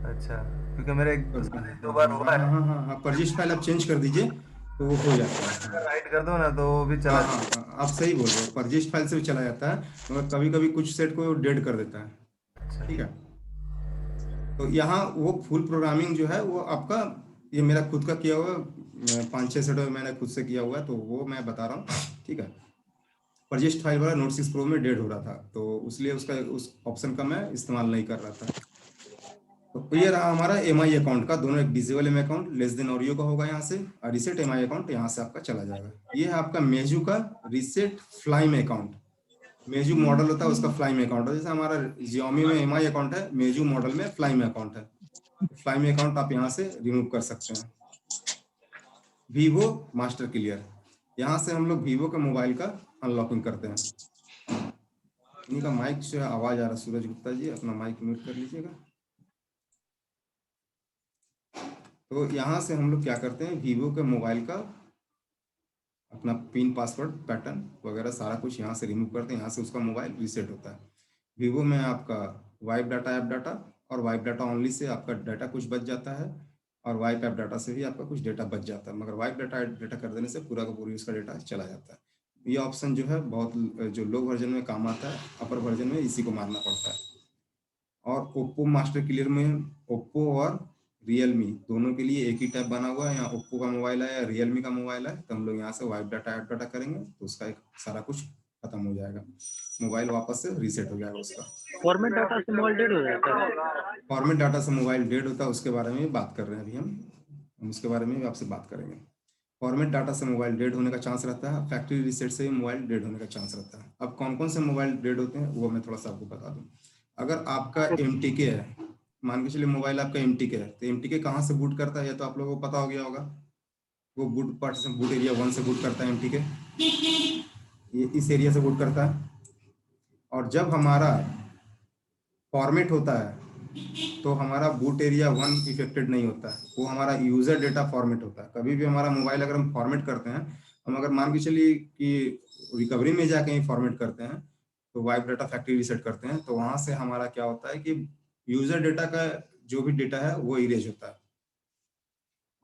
अच्छा, क्योंकि मेरे दो बार हुआ हाँ है। हाँ हाँ हाँ, परजिश फाइल आप चेंज कर दीजिए तो वो हो जाता है। राइट कर दो ना तो वो भी चला हाँ हाँ हाँ, आप सही बोल रहे हो, परजिश फाइल से भी चला जाता है, मगर कभी कभी कुछ सेट को डेड कर देता है। ठीक है, तो यहाँ वो फुल प्रोग्रामिंग जो है वो आपका, ये मेरा खुद का किया हुआ 5-6 सेट मैंने खुद से किया हुआ है, तो वो मैं बता रहा हूँ। ठीक है, परजिस्ट फाइल वाला नोट 6 प्रो में डेड हो रहा था, तो इसलिए उसका उस ऑप्शन का मैं इस्तेमाल नहीं कर रहा था। तो ये रहा हमारा एमआई अकाउंट का, दोनों एक disable MI account less than Oreo का होगा यहाँ से, और रिसेट एमआई अकाउंट यहाँ से आपका चला जाएगा। ये है आपका मेजू का रिसेट फ्लाइम अकाउंट। मेजू मॉडल होता है उसका फ्लाइम अकाउंट है, जैसे हमारा जियोमी में एमआई अकाउंट है, मेजू मॉडल में फ्लाइम अकाउंट है। फ्लाइम अकाउंट आप यहाँ से रिमूव कर सकते हैं। वीवो मास्टर क्लियर, यहाँ से हम लोग वीवो के मोबाइल का अनलॉकिंग करते हैं। इन्हीं का माइक से आवाज आ रहा है, सूरज गुप्ता जी अपना माइक म्यूट कर लीजिएगा। तो यहाँ से हम लोग क्या करते हैं, वीवो के मोबाइल का अपना पिन पासवर्ड पैटर्न वगैरह सारा कुछ यहाँ से रिमूव करते हैं, यहाँ से उसका मोबाइल रीसेट होता है। वीवो में आपका वाइप डाटा, ऐप डाटा और वाइप डाटा ओनली से आपका डाटा कुछ बच जाता है, और वाइप ऐप डाटा से भी आपका कुछ डेटा बच जाता है, मगर वाइप डाटा कर देने से पूरा का पूरी उसका डेटा चला जाता है। ये ऑप्शन जो है बहुत जो लो वर्जन में काम आता है, अपर वर्जन में इसी को मारना पड़ता है। और ओप्पो मास्टर क्लियर में ओप्पो और रियलमी दोनों के लिए एक ही टैब बना हुआ है। यहाँ ओप्पो का मोबाइल है या रियलमी का मोबाइल है तो हम लोग यहाँ से वाइप डाटा ऐड डाटा करेंगे तो उसका एक सारा कुछ खत्म हो जाएगा, मोबाइल वापस से रीसेट हो जाएगा उसका। फॉर्मेट डाटा से मोबाइल डेड हो जाता है। फॉर्मेट डाटा से मोबाइल डेड होता है, उसके बारे में बात कर रहे हैं अभी हम उसके बारे में भी आपसे बात करेंगे। फॉर्मेट डाटा से मोबाइल डेड होने का चांस रहता है, फैक्ट्री रीसेट से भी मोबाइल डेड होने का चांस रहता है। अब कौन कौन से मोबाइल डेड होते हैं वो मैं थोड़ा सा आपको बता दूं। अगर आपका MTK है, मान के चलिए मोबाइल आपका MTK है, तो MTK कहाँ से बूट करता है, या तो आप लोगों को पता हो गया होगा। वो बूट पार्टीशन बूट एरिया 1 से बूट करता है MTK, ये इस एरिया से बूट करता है। और जब हमारा फॉर्मेट होता है तो हमारा बूट एरिया 1 इफेक्टेड नहीं होता है, वो हमारा यूजर डेटा फॉर्मेट होता है। कभी भी हमारा मोबाइल अगर हम फॉर्मेट करते हैं, हम अगर मान के चलिए कि रिकवरी में जाके ही फॉर्मेट करते हैं तो वाइप डाटा फैक्ट्री रीसेट करते हैं, तो वहां से हमारा क्या होता है कि यूजर डेटा का जो भी डेटा है वो इरेज होता है।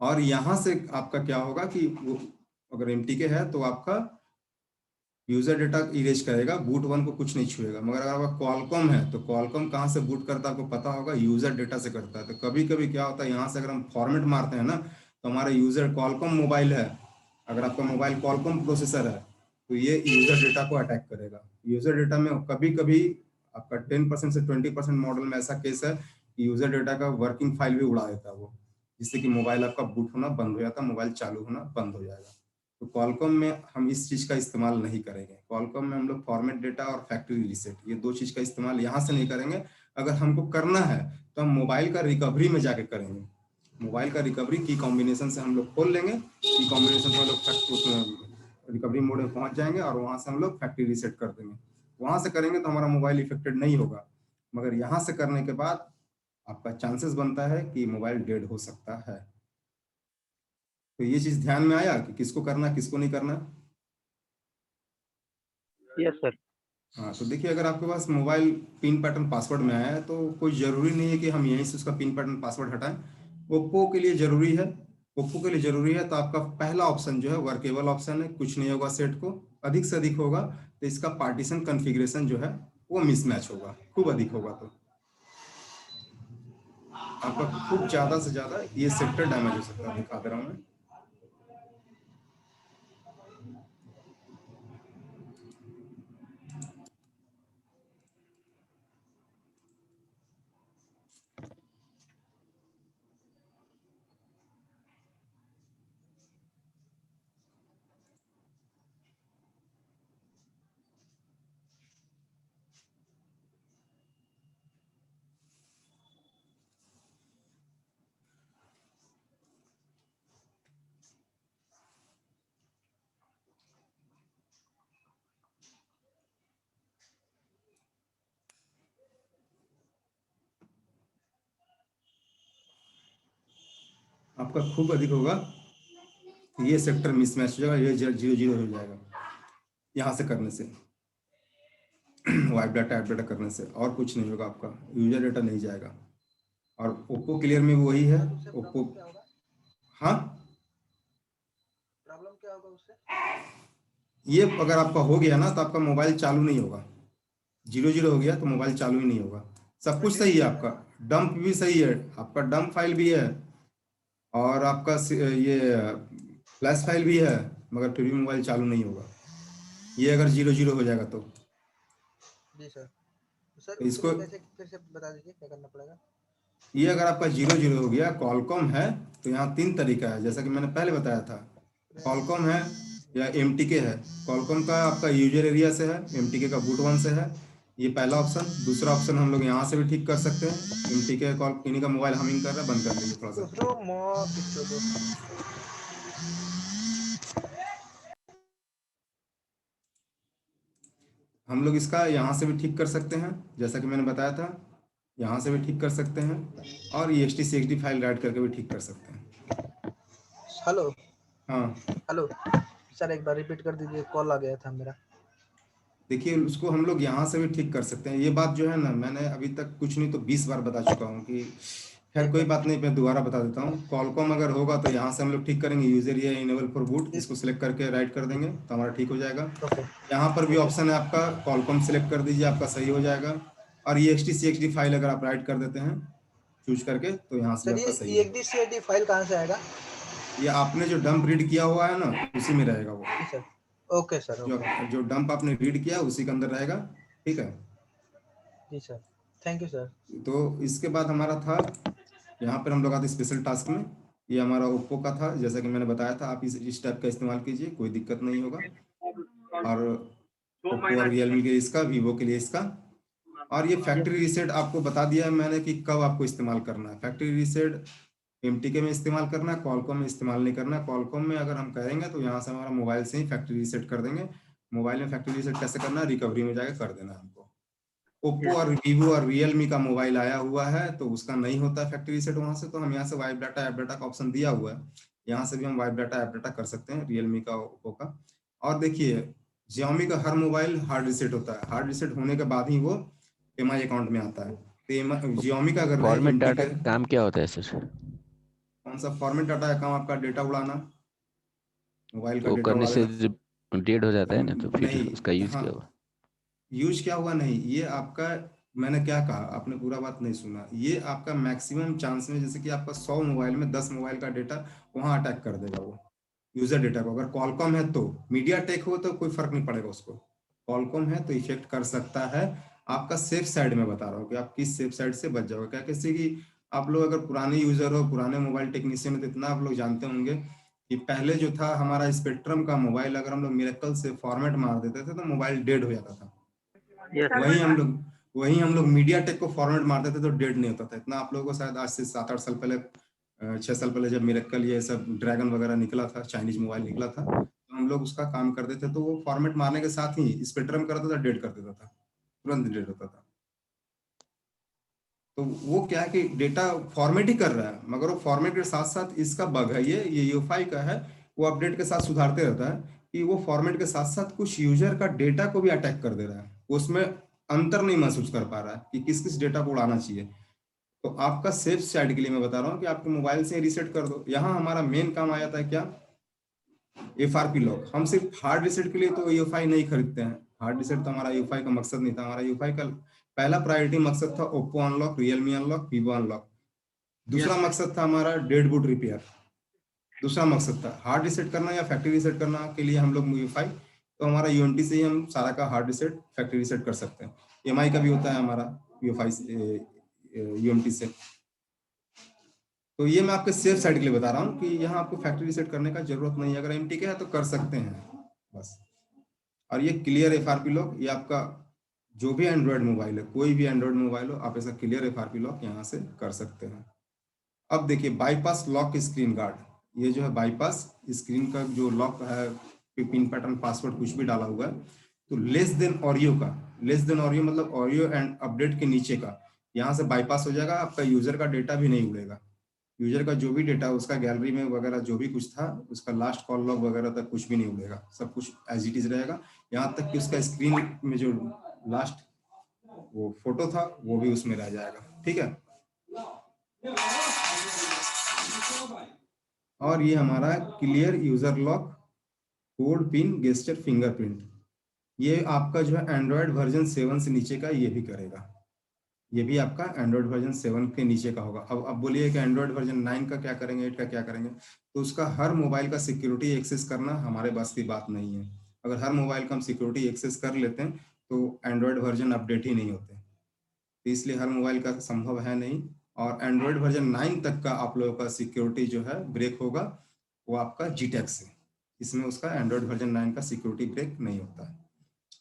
और यहाँ से आपका क्या होगा कि वो अगर MTK है तो आपका यूजर डेटा इरेज करेगा, बूट 1 को कुछ नहीं छुएगा। मगर अगर आपका क्वालकॉम है तो क्वालकॉम कहाँ से बूट करता है आपको पता होगा, यूजर डेटा से करता है। तो कभी कभी क्या होता है, यहाँ से अगर हम फॉर्मेट मारते हैं ना तो हमारा यूजर क्वालकॉम मोबाइल है, अगर आपका मोबाइल क्वालकॉम प्रोसेसर है तो ये यूजर डेटा को अटैक करेगा। यूजर डेटा में कभी कभी आपका 10% से 20% मॉडल में ऐसा केस है कि यूजर डेटा का वर्किंग फाइल भी उड़ा देता है वो, जिससे कि मोबाइल आपका बूट होना बंद हो जाता है, मोबाइल चालू होना बंद हो जाएगा। तो क्वालकॉम में हम इस चीज का इस्तेमाल नहीं करेंगे। क्वालकॉम में हम लोग फॉर्मेट डेटा और फैक्ट्री रीसेट ये दो चीज का इस्तेमाल यहाँ से नहीं करेंगे। अगर हमको करना है तो हम मोबाइल का रिकवरी में जाके करेंगे। मोबाइल का रिकवरी की कॉम्बिनेशन से हम लोग खोल लेंगे, की कॉम्बिनेशन से हम लोग रिकवरी मोड में पहुंच जाएंगे और वहां से हम लोग फैक्ट्री रीसेट कर देंगे। वहां से करेंगे तो हमारा मोबाइल इफेक्टेड नहीं होगा, मगर यहाँ से करने के बाद आपका चांसेस बनता है कि मोबाइल डेड हो सकता है। तो ये चीज ध्यान में आया कि किसको करना किसको नहीं करना। Yes sir. हाँ, तो देखिए अगर आपके पास मोबाइल पिन पैटर्न पासवर्ड में आया है तो कोई जरूरी नहीं है कि हम यहीं से उसका पिन पैटर्न पासवर्ड हटाएं। ओप्पो के लिए जरूरी है, ओप्पो के लिए जरूरी है तो आपका पहला ऑप्शन जो है वर्केबल ऑप्शन है, कुछ नहीं होगा सेट को, अधिक से अधिक होगा तो इसका पार्टीशन कॉन्फ़िगरेशन जो है वो मिसमैच होगा, खूब अधिक होगा तो आपका खूब ज्यादा से ज्यादा ये सेक्टर डैमेज हो सकता है। दिखा दे रहा हूँ मैं। आपका खूब अधिक होगा, ये सेक्टर मिसमैच हो जाएगा, ये 0 हो जाएगा यहाँ से करने से वाइप डाटा ऐप डाटा करने से, और कुछ नहीं होगा, आपका यूजर डाटा नहीं जाएगा। और ओप्पो क्लियर में भी वही है। ओप्पो हाँ प्रॉब्लम क्या होगा उससे? ये अगर आपका हो गया ना तो आपका मोबाइल चालू नहीं होगा, 0 हो गया तो मोबाइल चालू ही नहीं होगा। सब कुछ सही है, आपका डंप भी सही है, आपका डंप फाइल भी है और आपका ये फ्लैश फाइल भी है, मगर फिर भी मोबाइल चालू नहीं होगा। ये अगर 0 हो जाएगा तो जी सर। सर तो इसको कैसे फिर से बता दीजिए क्या करना पड़ेगा? ये अगर आपका 0 हो गया, क्वालकॉम है तो यहाँ 3 तरीका है, जैसा कि मैंने पहले बताया था। क्वालकॉम है या MTK है। क्वालकॉम का आपका यूजर एरिया से है, MTK का बूट 1 से है, ये पहला ऑप्शन। दूसरा ऑप्शन हम लोग यहाँ से भी ठीक कर सकते हैं। MTK कॉल किन्हीं का मोबाइल हमिंग कर रहा है, बंद कर लीजिए थोड़ा सा। हम लोग इसका यहाँ से भी ठीक कर सकते हैं, जैसा कि मैंने बताया था, यहाँ से भी ठीक कर सकते हैं और EXT/CXD फाइल राइट करके भी ठीक कर सकते हैं। हेलो हाँ हेलो सर, एक बार रिपीट कर दीजिए, कॉल आ गया था मेरा। देखिए उसको हम लोग यहाँ से भी ठीक कर सकते हैं। ये बात जो है ना, मैंने अभी तक कुछ नहीं तो 20 बार बता चुका हूँ कि खैर कोई बात नहीं, मैं दोबारा बता देता हूँ। कॉलकॉम अगर होगा तो यहाँ से हम लोग ठीक करेंगे, यूजर ये इनेबल फॉर बूट, इसको सिलेक्ट करके राइट कर देंगे तो हमारा ठीक हो जाएगा। ओके यहाँ पर भी ऑप्शन है आपका, कॉलकॉम सिलेक्ट कर दीजिए, आपका सही हो जाएगा। और EXT CXD फाइल अगर आप राइट कर देते हैं चूज करके तो यहाँ से सर, भी ये आपका सही है। EXD फाइल कहाँ से आएगा? ये आपने जो डंप रीड किया हुआ है ना, उसी में रहेगा वो। जी सर। ओके सर, जो ओके जो डंप आपने रीड किया उसी के अंदर रहेगा, ठीक है। जी सर, थैंक यू सर। तो इसके बाद हमारा था यहाँ पर हम लोग आते स्पेशल टास्क में। ये हमारा ओप्पो का था, जैसा कि मैंने बताया था, आप इस टाइप का इस्तेमाल कीजिए, कोई दिक्कत नहीं होगा। और ओप्पो और रियलमी के लिए इसका, वीवो के लिए इसका। और ये फैक्ट्री रीसेट आपको बता दिया है मैंने कि कब आपको इस्तेमाल करना है। फैक्ट्री रीसेट MTK में इस्तेमाल करना है, कॉलकॉम में इस्तेमाल नहीं करना है। कॉलकॉम में अगर हम करेंगे तो यहाँ से हमारा मोबाइल से ही फैक्ट्री रीसेट कर देंगे। मोबाइल में फैक्ट्री रीसेट कैसे करना है, रिकवरी में जाकर कर देना है हमको। ओप्पो और वीवो और रियलमी का मोबाइल आया हुआ है तो उसका नहीं होता फैक्ट्री रीसेट वहां से, तो हम यहाँ से वाइप डाटा ऐप डाटा का ऑप्शन दिया हुआ है, यहाँ से भी हम वाइप डाटा ऐप डाटा कर सकते हैं, रियलमी का, ओप्पो का। और देखिए Xiaomi का हर मोबाइल हार्ड रीसेट होता है, हार्ड रीसेट होने के बाद ही वो MI अकाउंट में आता है। तो Xiaomi का अगर फॉर्मेट डाटा MTK का काम क्या होता है सर? कौन सा फॉर्मेट डाटा है? काम आपका डेटा उड़ाना, मोबाइल का वो डेटा करने उड़ा से देना। डेड हो जाता है ना, तो फिर नहीं, उसका यूज हाँ, क्या हुआ? यूज क्या हुआ नहीं, ये आपका, मैंने क्या कहा, आपने पूरा बात नहीं सुना। ये आपका मैक्सिमम चांस में, जैसे कि आपका 100 मोबाइल में 10 मोबाइल का डेटा वहां अटैक कर देगा वो यूजर डेटा को। अगर कॉलकॉम है तो, मीडिया टेक हो तो कोई फर्क नहीं पड़ेगा उसको, कॉलकॉम है तो इफेक्ट कर सकता है। आपका सेफ साइड में बता रहा हूँ कि आप किस सेफ साइड से बच जाओगे। क्या किसी की, आप लोग अगर पुराने यूजर हो, पुराने मोबाइल टेक्नीशियन हो, तो इतना आप लोग जानते होंगे कि पहले जो था हमारा स्पेक्ट्रम का मोबाइल, अगर हम लोग मिरेकल से फॉर्मेट मार देते थे तो मोबाइल डेड हो जाता था। वही हम लोग मीडिया टेक को फॉर्मेट मारते थे तो डेड नहीं होता था। इतना आप लोगों को शायद आज से 7-8 साल पहले, 6 साल पहले जब मिरेकल ये सब ड्रैगन वगैरह निकला था, चाइनीज मोबाइल निकला था, तो हम लोग उसका काम करते थे, तो वो फॉर्मेट मारने के साथ ही स्पेक्ट्रम करता था, डेड कर देता था, तुरंत डेड होता था। तो वो क्या है कि डेटा फॉर्मेट ही कर रहा है, मगर वो फॉर्मेट के साथ साथ इसका बग है, ये यूएफआई का है, वो अपडेट के साथ सुधारते रहता है कि वो फॉर्मेट के साथ साथ कुछ यूजर का डेटा को भी अटैक कर दे रहा है, उसमें अंतर नहीं महसूस कर पा रहा है कि किस किस डेटा को उड़ाना चाहिए। तो आपका सेफ साइड के लिए मैं बता रहा हूँ कि आपके मोबाइल से रीसेट कर दो। यहाँ हमारा मेन काम आ जाता है क्या, FRP लॉक। हम सिर्फ हार्ड रीसेट के लिए तो यूएफआई नहीं खरीदते हैं, हार्ड रीसेट तो हमारा यूएफआई का मकसद नहीं था। हमारा यूएफआई का पहला प्रायोरिटी मकसद था Oppo unlock, Realme unlock, Vivo unlock. दूसरा मकसद था हमारा डेड बूट रिपेयर। दूसरा मकसद था हार्ड रीसेट करना या फैक्ट्री रीसेट करना के लिए हम लोग यूएफआई, तो हमारा यूएनटी से ही हम सारा का हार्ड रीसेट, फैक्ट्री रीसेट कर सकते हैं। एमआई का भी होता है हमारा यूएफआई यूएमटी से। तो ये मैं आपके सेफ साइड के लिए बता रहा हूँ कि यहाँ आपको फैक्ट्री रीसेट करने का जरूरत नहीं है, अगर MTK है तो कर सकते हैं बस। और ये क्लियर FRP लॉक, ये आपका जो भी एंड्रॉयड मोबाइल है, कोई भी एंड्रॉयड मोबाइल हो, आप ऐसा क्लियर FRP लॉक यहाँ से कर सकते हैं। अब देखिए बाईपास लॉक स्क्रीन गार्ड, ये जो है बाईपास स्क्रीन का जो लॉक है, पिन पैटर्न पासवर्ड कुछ भी डाला हुआ है, तो लेस देन ऑडियो का, लेस देन ऑडियो मतलब ऑडियो एंड अपडेट के नीचे का, यहाँ से बाईपास हो जाएगा। आपका यूजर का डेटा भी नहीं उड़ेगा, यूजर का जो भी डेटा उसका गैलरी में वगैरह जो भी कुछ था, उसका लास्ट कॉल लॉग वगैरह तक कुछ भी नहीं उड़ेगा, सब कुछ एज इट इज रहेगा। यहाँ तक कि उसका स्क्रीन में जो लास्ट वो फोटो था वो भी उसमें रह जाएगा, ठीक है। और ये हमारा clear user lock code pin gesture fingerprint, ये आपका जो है एंड्रॉयड वर्जन 7 से नीचे का ये भी करेगा, ये भी आपका एंड्रॉयड वर्जन 7 के नीचे का होगा। अब बोलिए कि एंड्रॉयड वर्जन 9 का क्या करेंगे, 8 का क्या करेंगे, तो उसका हर मोबाइल का सिक्योरिटी एक्सेस करना हमारे बस की बात नहीं है। अगर हर मोबाइल का हम सिक्योरिटी एक्सेस कर लेते हैं तो एंड्रॉयड वर्जन अपडेट ही नहीं होते, तो इसलिए हर मोबाइल का संभव है नहीं। और एंड्रॉयड वर्जन 9 तक का आप लोगों का सिक्योरिटी जो है ब्रेक होगा वो आपका GTAC से, इसमें उसका एंड्रॉयड वर्जन 9 का सिक्योरिटी ब्रेक नहीं होता है।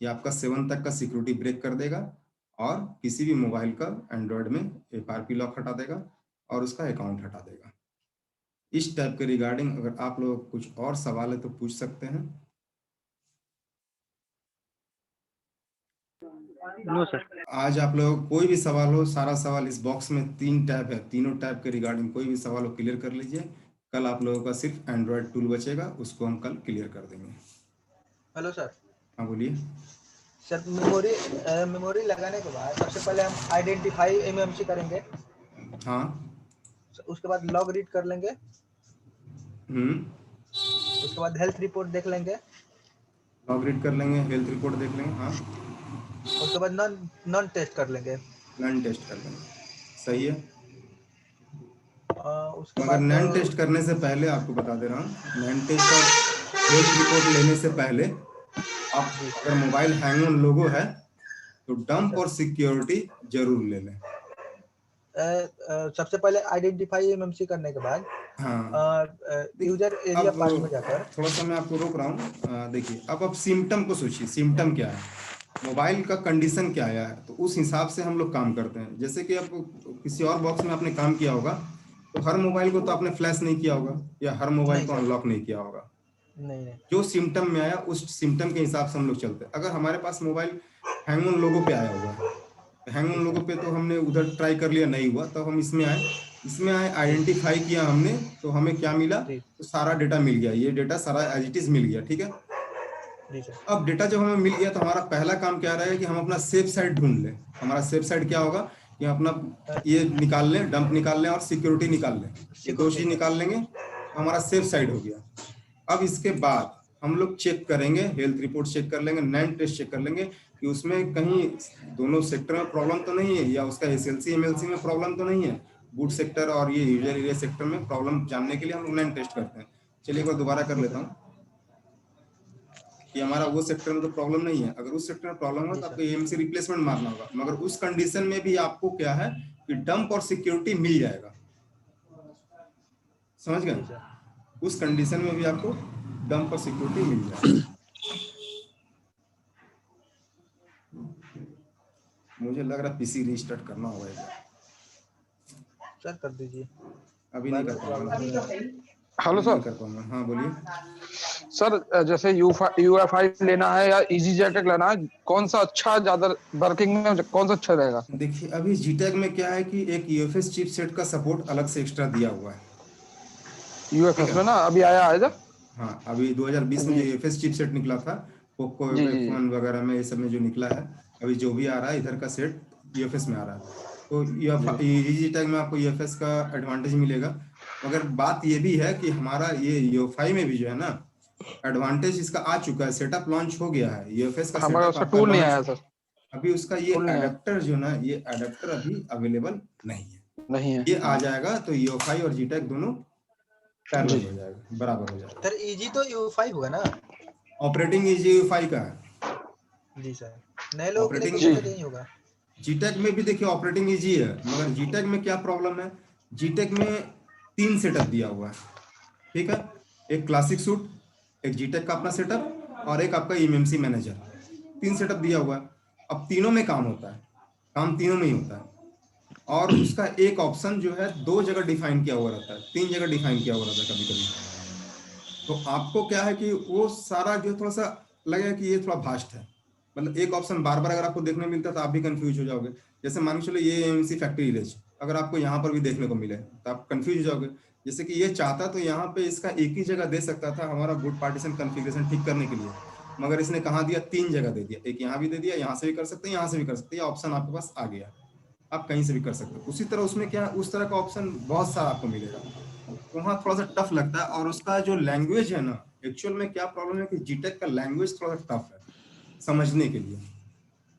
ये आपका 7 तक का सिक्योरिटी ब्रेक कर देगा और किसी भी मोबाइल का एंड्रॉयड में FRP लॉक हटा देगा और उसका अकाउंट हटा देगा। इस टाइप के रिगार्डिंग अगर आप लोगों को कुछ और सवाल है तो पूछ सकते हैं। No sir. आज आप लोगों को कोई भी सवाल हो, सारा सवाल इस बॉक्स में 3 टैब है, तीनों टैब के रिगार्डिंग कोई भी सवाल हो क्लियर कर लीजिए। कल आप लोगों का सिर्फ एंड्रॉयड टूल बचेगा, उसको हम कल क्लियर कर देंगे। Hello sir. हाँ बोलिए सर। मेमोरी लगाने के बाद सबसे पहले हम आइडेंटिफाई MMC करेंगे। हाँ उसके बाद लॉग रीड कर लेंगे, हम्म, उसके बाद हेल्थ रिपोर्ट देख लेंगे, लॉग रीड कर लेंगे, हेल्थ रिपोर्ट देख लेंगे, हाँ, उसके बाद नॉन टेस्ट कर लेंगे। नन टेस्ट कर लेंगे, सही है। उसके मगर बाद नन टेस्ट करने से पहले आपको बता दे रहा हूँ, नन टेस्ट और हेल्थ रिपोर्ट लेने से पहले आप अगर मोबाइल हैंग ऑन लोगो है तो डंप और सिक्योरिटी जरूर ले लें। सबसे पहले आइडेंटिफाई एमएमसी करने के बाद हाँ, यूजर एरिया पार्ट में जाकर थोड़ा सा मैं आपको रोक रहा हूँ। देखिए, अब आप सिम्टम को सोचिए, सिम्टम क्या है, मोबाइल का कंडीशन क्या है, तो उस हिसाब से हम लोग काम करते हैं। जैसे कि आप किसी और बॉक्स में आपने काम किया होगा तो हर मोबाइल को तो आपने फ्लैश नहीं किया होगा या हर मोबाइल को अनलॉक नहीं किया होगा। नहीं, जो सिम्टम में आया उस सिम्टम के हिसाब से हम लोग चलते हैं। अगर हमारे पास मोबाइल हैंग ऑन लोगो पे आया हुआ है, हैंग ऑन लोगो पे तो हमने उधर ट्राई कर लिया, नहीं हुआ तो हम इसमें आए आइडेंटिफाई किया हमने, तो हमें क्या मिला, तो सारा डेटा मिल गया, ये डेटा सारा एज इट इज मिल गया, ठीक है। अब डेटा जब हमें मिल गया तो हमारा पहला काम क्या रहेगा कि हम अपना सेफ साइड ढूंढ लें। हमारा सेफ साइड क्या होगा कि हम अपना ये निकाल लें, डंप निकाल लें और सिक्योरिटी निकाल लें, ये दो चीज निकाल लेंगे तो हमारा सेफ साइड हो गया। अब इसके बाद हम लोग चेक करेंगे, हेल्थ रिपोर्ट चेक कर लेंगे, नैन टेस्ट चेक कर लेंगे कि उसमें कहीं दोनों सेक्टर में प्रॉब्लम तो नहीं है या उसका एसएलसी एमएलसी में प्रॉब्लम तो नहीं है, बूट सेक्टर और ये यूजर एरिया सेक्टर में प्रॉब्लम जानने के लिए हम लोग नैन टेस्ट करते हैं। चलिए एक बार दोबारा कर लेता हूँ कि हमारा वो सेक्टर में तो प्रॉब्लम नहीं है। अगर उस सेक्टर में प्रॉब्लम हो तो आपको एएमसी रिप्लेसमेंट मारना होगा, मगर उस कंडीशन में भी आपको क्या है कि डंप और सिक्योरिटी मिल जाएगा, समझ गए। उस कंडीशन में भी आपको डंप और सिक्योरिटी मिल जाएगा। मुझे लग रहा पीसी रीस्टार्ट करना होगा, सर कर दीजिए। अभी नहीं कर पाऊंगा। Hello sir. कर पाऊंगा, हाँ बोलिए सर। जैसे यूएफआई लेना है या इजी जेटेक लेना है, कौन सा अच्छा, ज्यादा वर्किंग में कौन सा अच्छा रहेगा? देखिए, अभी जीटेक में क्या है कि एक यूएफएस चिपसेट का सपोर्ट अलग से एक्स्ट्रा दिया हुआ है यूएफएस में ना, अभी आया है जब। हाँ, अभी 2020 में जो यूएफएस चिपसेट निकला था, पोको फोन वगैरह में ये सब में जो निकला है, अभी जो भी आ रहा है इधर का सेट यूएफएस में आ रहा है, तो जीटेक में आपको यूएफएस का एडवांटेज मिलेगा। मगर बात ये भी है कि हमारा ये यूएफआई में भी जो है ना, एडवांटेज इसका आ चुका है, सेटअप लॉन्च हो गया है, यूएफएस का सेटअप टूल नहीं आया सर अभी, उसका ये अडेप्टर जो ना, ये अडेप्टर अभी अवेलेबल नहीं है। ये आ जाएगा तो यूएफआई और जीटेक दोनों पैरेलल हो जाएगा, बराबर हो जाएगा। सर इजी तो यूएफआई होगा ना? ऑपरेटिंग इजी यूएफआई का है जी सर, नए लोगों के लिए तो नहीं होगा। जीटेक में भी देखिए ऑपरेटिंग इजी है, मगर जीटेक में क्या प्रॉब्लम है, जीटेक में 3 सेटअप दिया हुआ है, ठीक है। एक क्लासिक सूट, एक जीटेक का अपना सेटअप और एक आपका एमएमसी मैनेजर, 3 सेटअप दिया हुआ है। अब तीनों में काम होता है, काम तीनों में ही होता है, और उसका एक ऑप्शन जो है 2 जगह डिफाइन किया हुआ रहता है, 3 जगह डिफाइन किया हुआ रहता है कभी कभी। तो आपको क्या है कि वो सारा जो थोड़ा सा लगेगा कि ये थोड़ा भास्ट है, मतलब एक ऑप्शन बार बार अगर आपको देखने मिलता तो आप भी कंफ्यूज हो जाओगे। जैसे मान के चलो ये एमएमसी फैक्ट्री इरेज अगर आपको यहाँ पर भी देखने को मिले तो आप कंफ्यूज हो जाओगे। जैसे कि ये चाहता तो यहाँ पे इसका एक ही जगह दे सकता था हमारा बूट पार्टीशन कॉन्फ़िगरेशन ठीक करने के लिए, मगर इसने कहाँ दिया, 3 जगह दे दिया, एक यहाँ भी दे दिया, यहाँ से भी कर सकते हैं, यहाँ से भी कर सकते हैं, ऑप्शन आपके पास आ गया, आप कहीं से भी कर सकते हो। उसी तरह उसमें क्या उस तरह का ऑप्शन बहुत सारा आपको मिलेगा, वहाँ थोड़ा सा टफ लगता है। और उसका जो लैंग्वेज है ना, एक्चुअल में क्या प्रॉब्लम है कि जीटेक का लैंग्वेज थोड़ा सा टफ है समझने के लिए,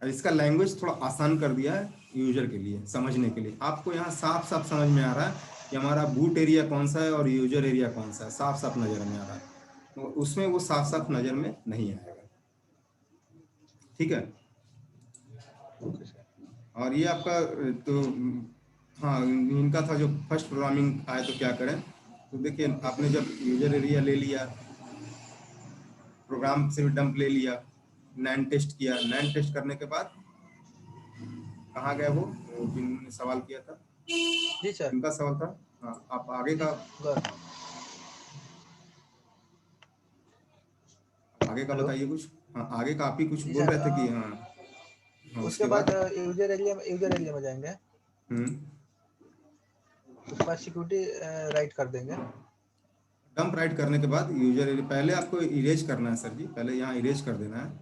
इसका लैंग्वेज थोड़ा आसान कर दिया है यूजर के लिए समझने के लिए। आपको यहाँ साफ साफ समझ में आ रहा है कि हमारा बूट एरिया कौन सा है और यूजर एरिया कौन सा है, साफ साफ नजर में आ रहा है, तो उसमें वो साफ साफ नजर में नहीं आएगा, ठीक है। और ये आपका तो हाँ, इनका था जो फर्स्ट प्रोग्रामिंग आए तो क्या करें, तो देखिए आपने जब यूजर एरिया ले लिया, प्रोग्राम से भी डंप ले लिया, नैन टेस्ट किया, नैन टेस्ट करने के बाद कहाँ गए वो जिन्होंने सवाल किया था? जी सर, इनका सवाल था। हाँ, आप आगे का बताइए कुछ। हाँ, आगे का आप ही कुछ बोल रहे थे कि हाँ उसके बाद यूजर एरिया में जाएंगे, उसके बाद सिक्योरिटी राइट कर देंगे। डंप राइट करने के बाद यूजर एरिया पहले आपको इरेज करना है सर जी, पहले यहाँ इरेज कर देना है,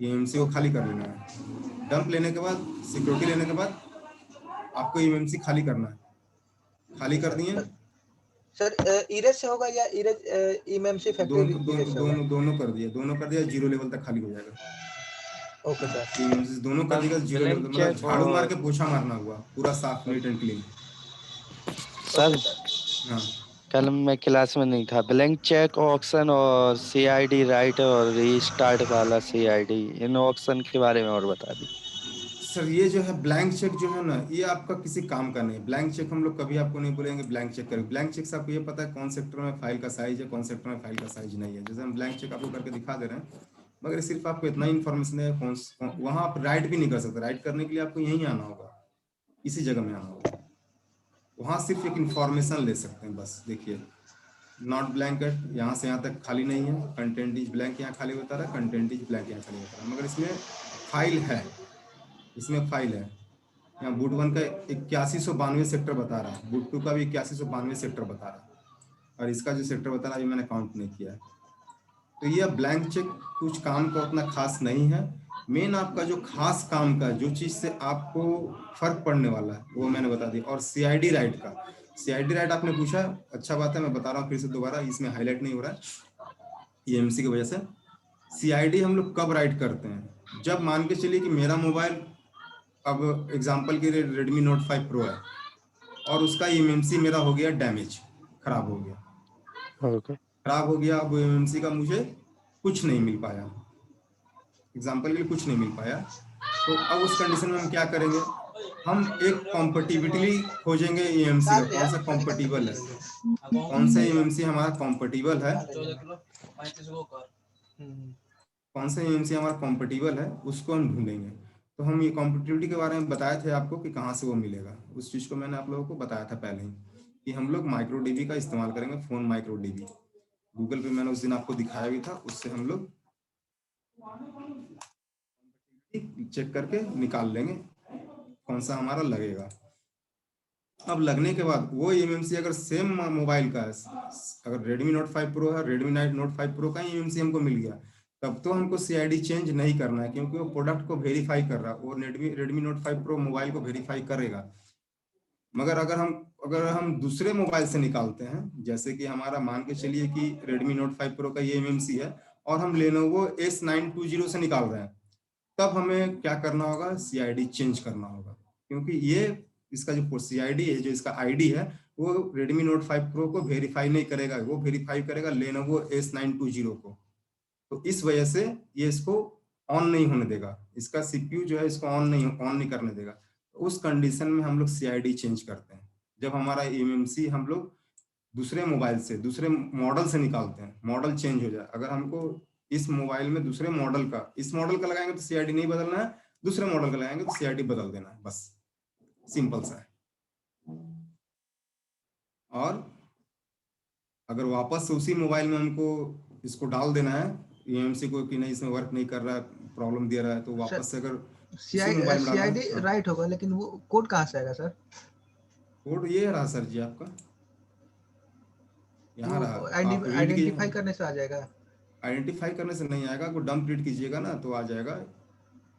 एमएमसी को खाली कर लेना है। डंप लेने के बाद सिक्योरिटी लेने के बाद आपको एमएमसी खाली करना है, खाली कर दिए। सर इरेज से होगा या इरेज एमएमसी फैक्ट्री दोनों कर दिया, 0 लेवल तक खाली हो जाएगा। Okay sir. एमएमसी दोनों कर दिएगा 0 लेवल, ब्लैंक मतलब चेक झाड़ू मार और के पोछा मारना हुआ, पूरा साफ नीट एंड क्लीन। सर हाँ कल मैं क्लास में नहीं था। ब्लैंक चेक ऑक्शन और सीआईडी राइट और रीस्टार्ट वाला सीआईडी, इन ऑक्शन के बारे में और बता दी। सर ये जो है ब्लैंक चेक जो है ना, ये आपका किसी काम का नहीं है। ब्लैंक चेक हम लोग कभी आपको नहीं बोलेंगे ब्लैंक चेक करें। ब्लैंक चेक से आपको ये पता है कौन सेक्टर में फाइल का साइज है, कौन सेक्टर में फाइल का साइज नहीं है। जैसे हम ब्लैंक चेक आपको करके दिखा दे रहे हैं, मगर सिर्फ आपको इतना ही इन्फॉर्मेशन है। वहाँ आप राइट भी नहीं कर सकते। राइट करने के लिए आपको यहीं आना होगा, इसी जगह में आना होगा। वहाँ सिर्फ एक इन्फॉर्मेशन ले सकते हैं बस। देखिए नॉट ब्लैंकेट, यहाँ से यहाँ तक खाली नहीं है। कंटेंट इज ब्लैंक यहाँ खाली बता रहा है, कंटेंट इज ब्लैंक यहाँ खाली बता रहा है, मगर इसमें फाइल है, इसमें फाइल है। यहाँ बूट 1 का 8192 सेक्टर बता रहा है, बूट 2 का भी 8192 सेक्टर बता रहा है, और इसका जो सेक्टर बता रहा है ये मैंने काउंट नहीं किया है। तो ये ब्लैंक चेक कुछ काम का उतना खास नहीं है। मेन आपका जो खास काम का, जो चीज़ से आपको फर्क पड़ने वाला है वो मैंने बता दी। और सीआईडी राइट का, सीआईडी राइट आपने पूछा, अच्छा बात है, मैं बता रहा हूँ फिर से दोबारा, इसमें हाईलाइट नहीं हो रहा है ईएमसी की वजह से। सीआईडी हम लोग कब राइट करते हैं? जब मान के चलिए कि मेरा मोबाइल, अब एग्जांपल के लिए Redmi Note 5 Pro है और उसका एमएमसी मेरा हो गया डैमेज, खराब हो गया। ओके। खराब हो गया, अब एमएमसी का मुझे कुछ नहीं मिल पाया, एग्जांपल के लिए कुछ नहीं मिल पाया। तो अब उस कंडीशन में हम क्या करेंगे? हम एक कॉम्पेटिबिलिटी खोजेंगे एमएमसी का, कौन सा कॉम्पेटिबल है, कौन सा एमएमसी हमारा कॉम्पेटिबल है, कौन सा एमएमसी हमारा कॉम्पेटिबल है, उसको हम ढूंढेंगे। तो हम ये कॉम्पिटिबिलिटी के बारे में बताए थे आपको कि कहाँ से वो मिलेगा। उस चीज़ को मैंने आप लोगों को बताया था पहले ही कि हम लोग माइक्रो डीबी का इस्तेमाल करेंगे, फोन माइक्रो डीबी। गूगल पे मैंने उस दिन आपको दिखाया भी था, उससे हम लोग चेक करके निकाल लेंगे कौन सा हमारा लगेगा। अब लगने के बाद वो एमएमसी अगर सेम मोबाइल का है, अगर Redmi Note 5 Pro है, Redmi Note 5 Pro का ही एमएमसी हमको मिल गया, तब तो हमको सीआईडी चेंज नहीं करना है, क्योंकि वो प्रोडक्ट को वेरीफाई कर रहा है। वो Redmi Note 5 Pro मोबाइल को वेरीफाई करेगा। मगर अगर हम दूसरे मोबाइल से निकालते हैं, जैसे कि हमारा मान के चलिए कि Redmi Note 5 Pro का ये एमएमसी है और हम Lenovo S920 से निकाल रहे हैं, तब हमें क्या करना होगा? सीआईडी चेंज करना होगा, क्योंकि ये इसका जो सीआईडी है, जो इसका आईडी है, वो Redmi Note 5 Pro को वेरीफाई नहीं करेगा, वो वेरीफाई करेगा Lenovo S920 को। तो इस वजह से ये इसको ऑन नहीं होने देगा, इसका सीपीयू जो है इसको ऑन नहीं करने देगा। तो उस कंडीशन में हम लोग सीआईडी चेंज करते हैं, जब हमारा एमएमसी हम लोग दूसरे मोबाइल से, दूसरे मॉडल से निकालते हैं, मॉडल चेंज हो जाए। अगर हमको इस मोबाइल में दूसरे मॉडल का, इस मॉडल का लगाएंगे तो सीआईडी नहीं बदलना है, दूसरे मॉडल का लगाएंगे तो सीआईडी बदल देना है, बस सिंपल सा है। और अगर वापस से उसी मोबाइल में हमको इसको डाल देना है एमएमसी को कि नहीं इसमें वर्क नहीं कर रहा है, प्रॉब्लम दे रहा है, तो वापस से अगर सीआईडी राइट होगा, लेकिन वो कोड कहाँ से आएगा सर? कोड ये रहा सर जी, आपका यहाँ रहा, आइडेंटिफाई करने से आ जाएगा? आइडेंटिफाई करने से नहीं आएगा, आपको डंप रीड कीजिएगा ना तो आ जाएगा।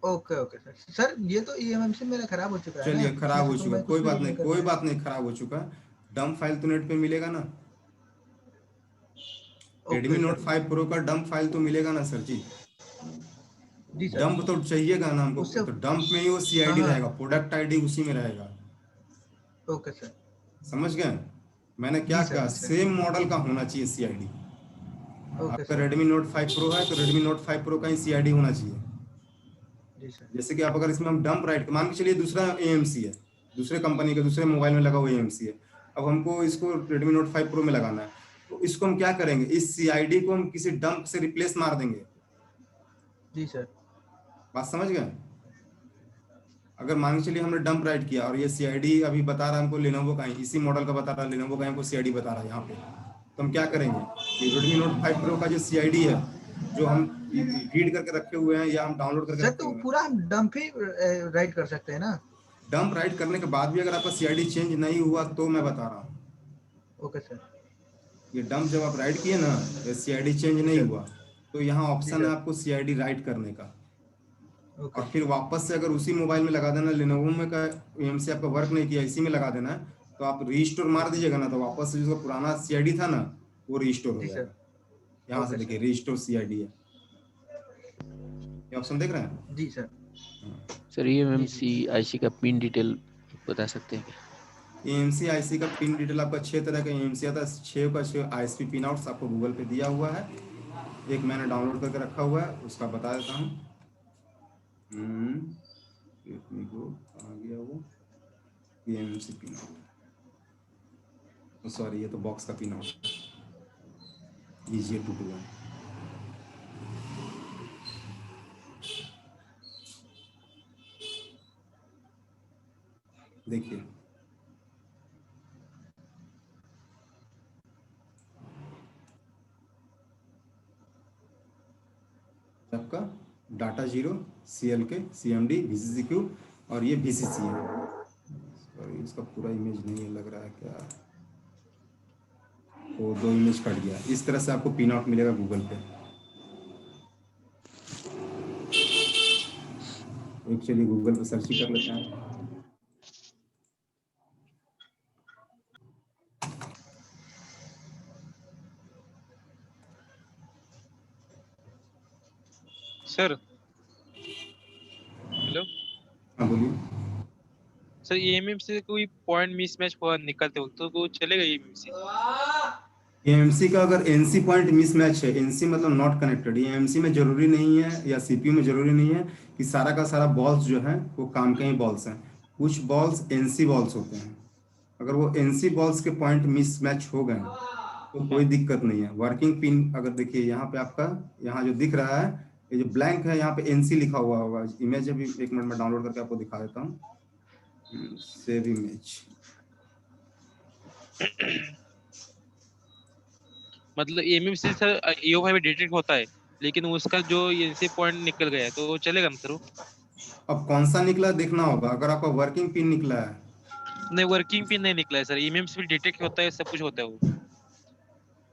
Okay okay sir. सर ये तो एमएमसी मेरा खराब हो चुका है। चलिए खराब हो चुका, कोई बात नहीं, खराब हो चुका है। डंप फाइल तो नेट पे मिलेगा ना, Redmi Note 5 Pro का डंप फाइल तो मिलेगा ना सर जी? डंप तो चाहिएगा ना हमको, तो डंप में ही वो सीआईडी रहेगा, प्रोडक्ट आईडी उसी में रहेगा। ओके सर, समझ गए? मैंने क्या कहा, सेम मॉडल का होना चाहिए सीआईडी। आपका Redmi Note 5 Pro है तो Redmi Note 5 Pro का ही सीआईडी होना चाहिए। जैसे कि आप अगर इसमें हम डंप राइट, मान के चलिए दूसरा एएमसी है, दूसरे कंपनी का, दूसरे मोबाइल में लगा हुआ एएमसी है, अब हमको इसको Redmi Note 5 Pro में लगाना है, तो इसको हम क्या करेंगे? इस सीआईडी को हम किसी डंप से रिप्लेस मार देंगे। जी सर, बात समझ गए? अगर मान के चलिए हमने डंप राइट किया और ये सीआईडी अभी बता रहा है हमको Lenovo का ही, इसी मॉडल का बता रहा है, Lenovo का हमको सीआईडी बता रहा है यहाँ पे, तो हम क्या करेंगे कि Redmi Note 5 Pro का जो सीआईडी है, जो हम रीड करके रखे हुए हैं या हम डाउनलोड करके सर, तो पूरा हम डंप ही राइट कर सकते हैं ना? डंप राइट करने के बाद भी अगर आपका सीआईडी चेंज नहीं हुआ तो मैं बता रहा हूँ। ओके सर, ये डंप जब आप राइट किए ना, सीआईडी चेंज नहीं हुआ, तो यहाँ ऑप्शन है आपको सीआईडी राइट करने का। और फिर वापस से अगर उसी मोबाइल में लगा देना, Lenovo में का एमएमसी आपका वर्क नहीं किया, इसी में लगा देना है, तो आप रीस्टोर मार दीजिएगा ना, तो वापस से जो पुराना CID था ना वो रीस्टोर हो जाएगा। यहाँ से देखिए रीस्टोर CID है, ये ऑप्शन देख रहे हैं? जी सर। सर EMMC IC का पिन डिटेल बता सकते हैं क्या? AMC IC का पिन डिटेल आपका 6 तरह का AMC आता है, 6 का 6 ISP पिन आउट्स आपको गूगल पे दिया हुआ है। एक मैंने डाउनलोड करके रखा हुआ है, उसका बता देता हूँ। कहाँ गया वो AMC पिन आउट, सॉरी ये तो बॉक्स का पिन आउट EGA221। देखिए आपका डाटा 0 CLK CMD VCCQ और ये VCC है। सॉरी इसका पूरा इमेज नहीं है, लग रहा है क्या, वो 2 इमेज कट गया। इस तरह से आपको पिन आउट मिलेगा गूगल पे। एक चलिए गूगल पे सर्च ही कर लेते हैं। सर हेलो, हाँ बोलिए। सर EMMC से कोई पॉइंट मिसमैच हुआ निकलते वक्त तो वो चलेगा EMMC? AMC का अगर NC पॉइंट मिसमैच है, NC मतलब नॉट कनेक्टेड, AMC में जरूरी नहीं है या CPU में जरूरी नहीं है कि सारा का सारा बॉल्स जो है वो काम के ही बॉल्स हैं। कुछ बॉल्स NC बॉल्स होते हैं, अगर वो NC बॉल्स के पॉइंट मिसमैच हो गए तो कोई दिक्कत नहीं है। वर्किंग पिन अगर देखिए यहाँ पे आपका, यहाँ जो दिख रहा है ये जो ब्लैंक है यहाँ पे NC लिखा हुआ होगा। इमेज अभी 1 मिनट में डाउनलोड करके आपको दिखा देता हूँ। सेव इमेज, मतलब EMMC सर EO5 में डिटेक्ट होता है, लेकिन उसका जो NC पॉइंट निकल गया है तो वो चलेगा ना सर? अब कौन सा निकला देखना होगा। अगर आपका वर्किंग पिन निकला है, नहीं वर्किंग पिन नहीं निकला है सर, EMMC भी डिटेक्ट होता है, सब कुछ होता है वो।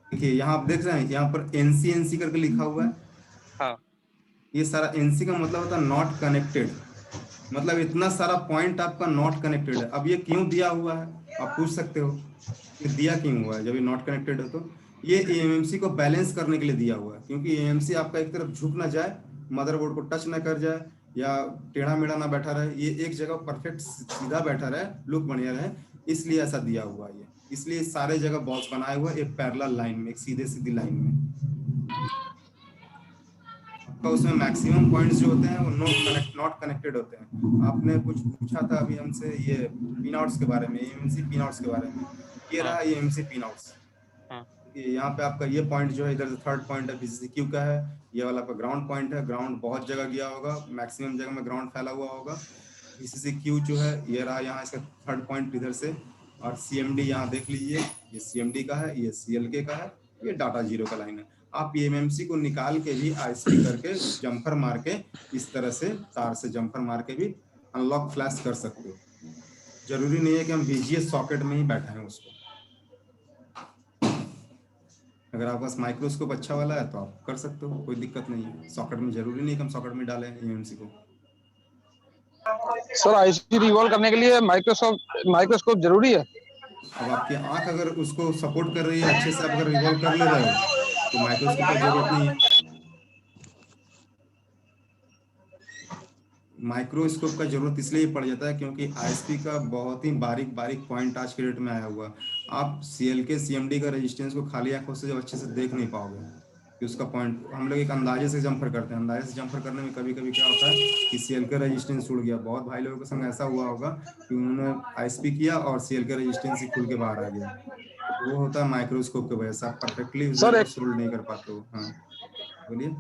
देखिए यहाँ आप देख रहे हैं यहाँ पर NC करके लिखा हुआ है। हाँ, ये सारा NC का मतलब होता है नॉट कनेक्टेड, मतलब इतना सारा पॉइंट आपका नॉट कनेक्टेड है। अब ये क्यों दिया हुआ है आप पूछ सकते हो, ये दिया क्यों हुआ है जब ये नॉट कनेक्टेड है? तो ये AMC को बैलेंस करने के लिए दिया हुआ है, क्योंकि AMC आपका एक तरफ झुक ना जाए, मदरबोर्ड को टच ना कर जाए या टेढ़ा मेढ़ा ना बैठा रहे, ये एक जगह परफेक्ट सीधा बैठा रहे, लुक बढ़िया रहे, इसलिए ऐसा दिया हुआ है। इसलिए सारे जगह बॉक्स बनाए हुआ एक पैरेलल लाइन में, एक सीधे सीधी लाइन में। आपका उसमें मैक्सिमम पॉइंट्स जो होते हैं वो नॉट कनेक्टेड होते हैं। आपने कुछ पूछा था अभी हमसे ये पिन आउट्स के बारे में, AMC पिन आउट्स के बारे में। ये रहा AMC पिन आउट्स। यहाँ पे आपका ये पॉइंट जो है इधर थर्ड पॉइंट है VCCQ का है, ये वाला आपका ग्राउंड पॉइंट है। ग्राउंड बहुत जगह गया होगा, मैक्सिमम जगह में ग्राउंड फैला हुआ होगा। VCCQ जो है ये रहा यहाँ इसका थर्ड पॉइंट इधर से, और CMD यहाँ देख लीजिए, ये CMD का है, ये CLK का है, ये डाटा 0 का लाइन है। आप EMMC को निकाल के भी ISP करके जम्फर मार के, इस तरह से तार से जम्फर मार के भी अनलॉक फ्लैश कर सकते हो। जरूरी नहीं है कि हम VGA सॉकेट में ही बैठे हैं उसको। अगर आपके पास माइक्रोस्कोप अच्छा वाला है तो आप कर सकते हो, कोई दिक्कत नहीं है। सॉकेट में जरूरी नहीं कि हम सॉकेट में डालें EMMC को। सर IC रिवॉल्व करने के लिए माइक्रोस्कोप जरूरी है? अब आपकी आंख अगर उसको सपोर्ट कर रही है अच्छे से, आप अगर रिवॉल्व कर ले रहे हो तो माइक्रोस्कोप की जरूरत नहीं है। माइक्रोस्कोप का जरूरत इसलिए पड़ जाता है क्योंकि ISP का बहुत ही बारीक बारीक पॉइंट आज के डेट में आया हुआ। आप CLK CMD का रेजिस्टेंस को खाली आंखों से जब अच्छे से देख नहीं पाओगे कि उसका पॉइंट, हम लोग एक अंदाजे से जंपर करते हैं। अंदाजे से जंपर करने में कभी कभी क्या होता है कि CLK रेजिस्टेंस उड़ गया। बहुत भाई लोगों के संग ऐसा हुआ होगा कि उन्होंने ISP किया और CLK रेजिस्टेंस ही खुल के बाहर आ गया। वो होता है माइक्रोस्कोप की वजह से, आप परफेक्टली सोल्ड नहीं कर पाते हो। हाँ बोलिए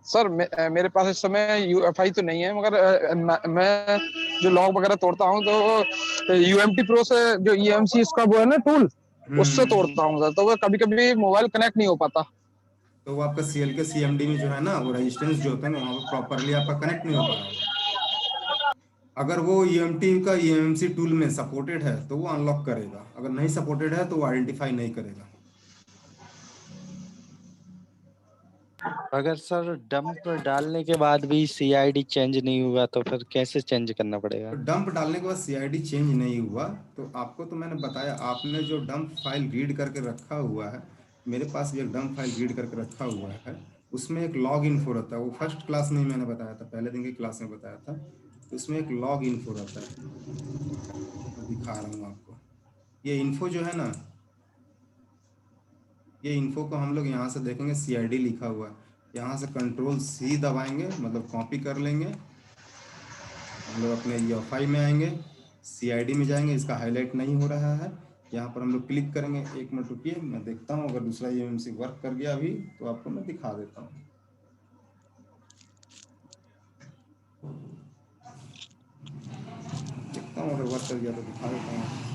सर। मेरे पास इस समय UFI तो नहीं है, मगर मैं जो लॉग वगैरह तोड़ता हूँ तो UMT Pro से जो EMC इसका वो है ना टूल, उससे तोड़ता हूँ सर। तो वो कभी कभी मोबाइल कनेक्ट नहीं हो पाता। तो वो आपका CLK CMD में जो है ना वो रेजिस्टेंस जो होता है ना वहाँ पर प्रॉपरली आपका कनेक्ट नहीं हो पाएगा। अगर वो EMT का EMC टूल में सपोर्टेड है तो वो अनलॉक करेगा, अगर नहीं सपोर्टेड है तो वो आइडेंटिफाई नहीं करेगा। अगर सर डंप डालने के बाद भी CID चेंज नहीं हुआ तो फिर कैसे चेंज करना पड़ेगा? तो डंप डालने के बाद CID चेंज नहीं हुआ तो आपको तो मैंने बताया, आपने जो डंप फाइल रीड करके रखा हुआ है, मेरे पास भी एक डंप फाइल रीड करके रखा हुआ है, उसमें एक लॉग इन्फो रहता है। वो फर्स्ट क्लास में ही मैंने बताया था, पहले दिन की क्लास में बताया था। तो उसमें एक लॉग इन्फो रहता है, मैं दिखा रहा हूँ आपको। ये इन्फो जो है ना, ये इन्फो को हम लोग यहाँ से देखेंगे, CID लिखा हुआ है। यहाँ से Ctrl+C दबाएंगे, मतलब कॉपी कर लेंगे। हम लोग अपने UFI में आएंगे, CID में जाएंगे, इसका हाईलाइट नहीं हो रहा है, यहाँ पर हम लोग क्लिक करेंगे। 1 मिनट रुकिए, मैं देखता हूँ, अगर दूसरा UMC वर्क कर गया अभी तो आपको मैं दिखा देता हूँ। देखता हूँ, अगर वर्क कर गया तो दिखा देता हूँ।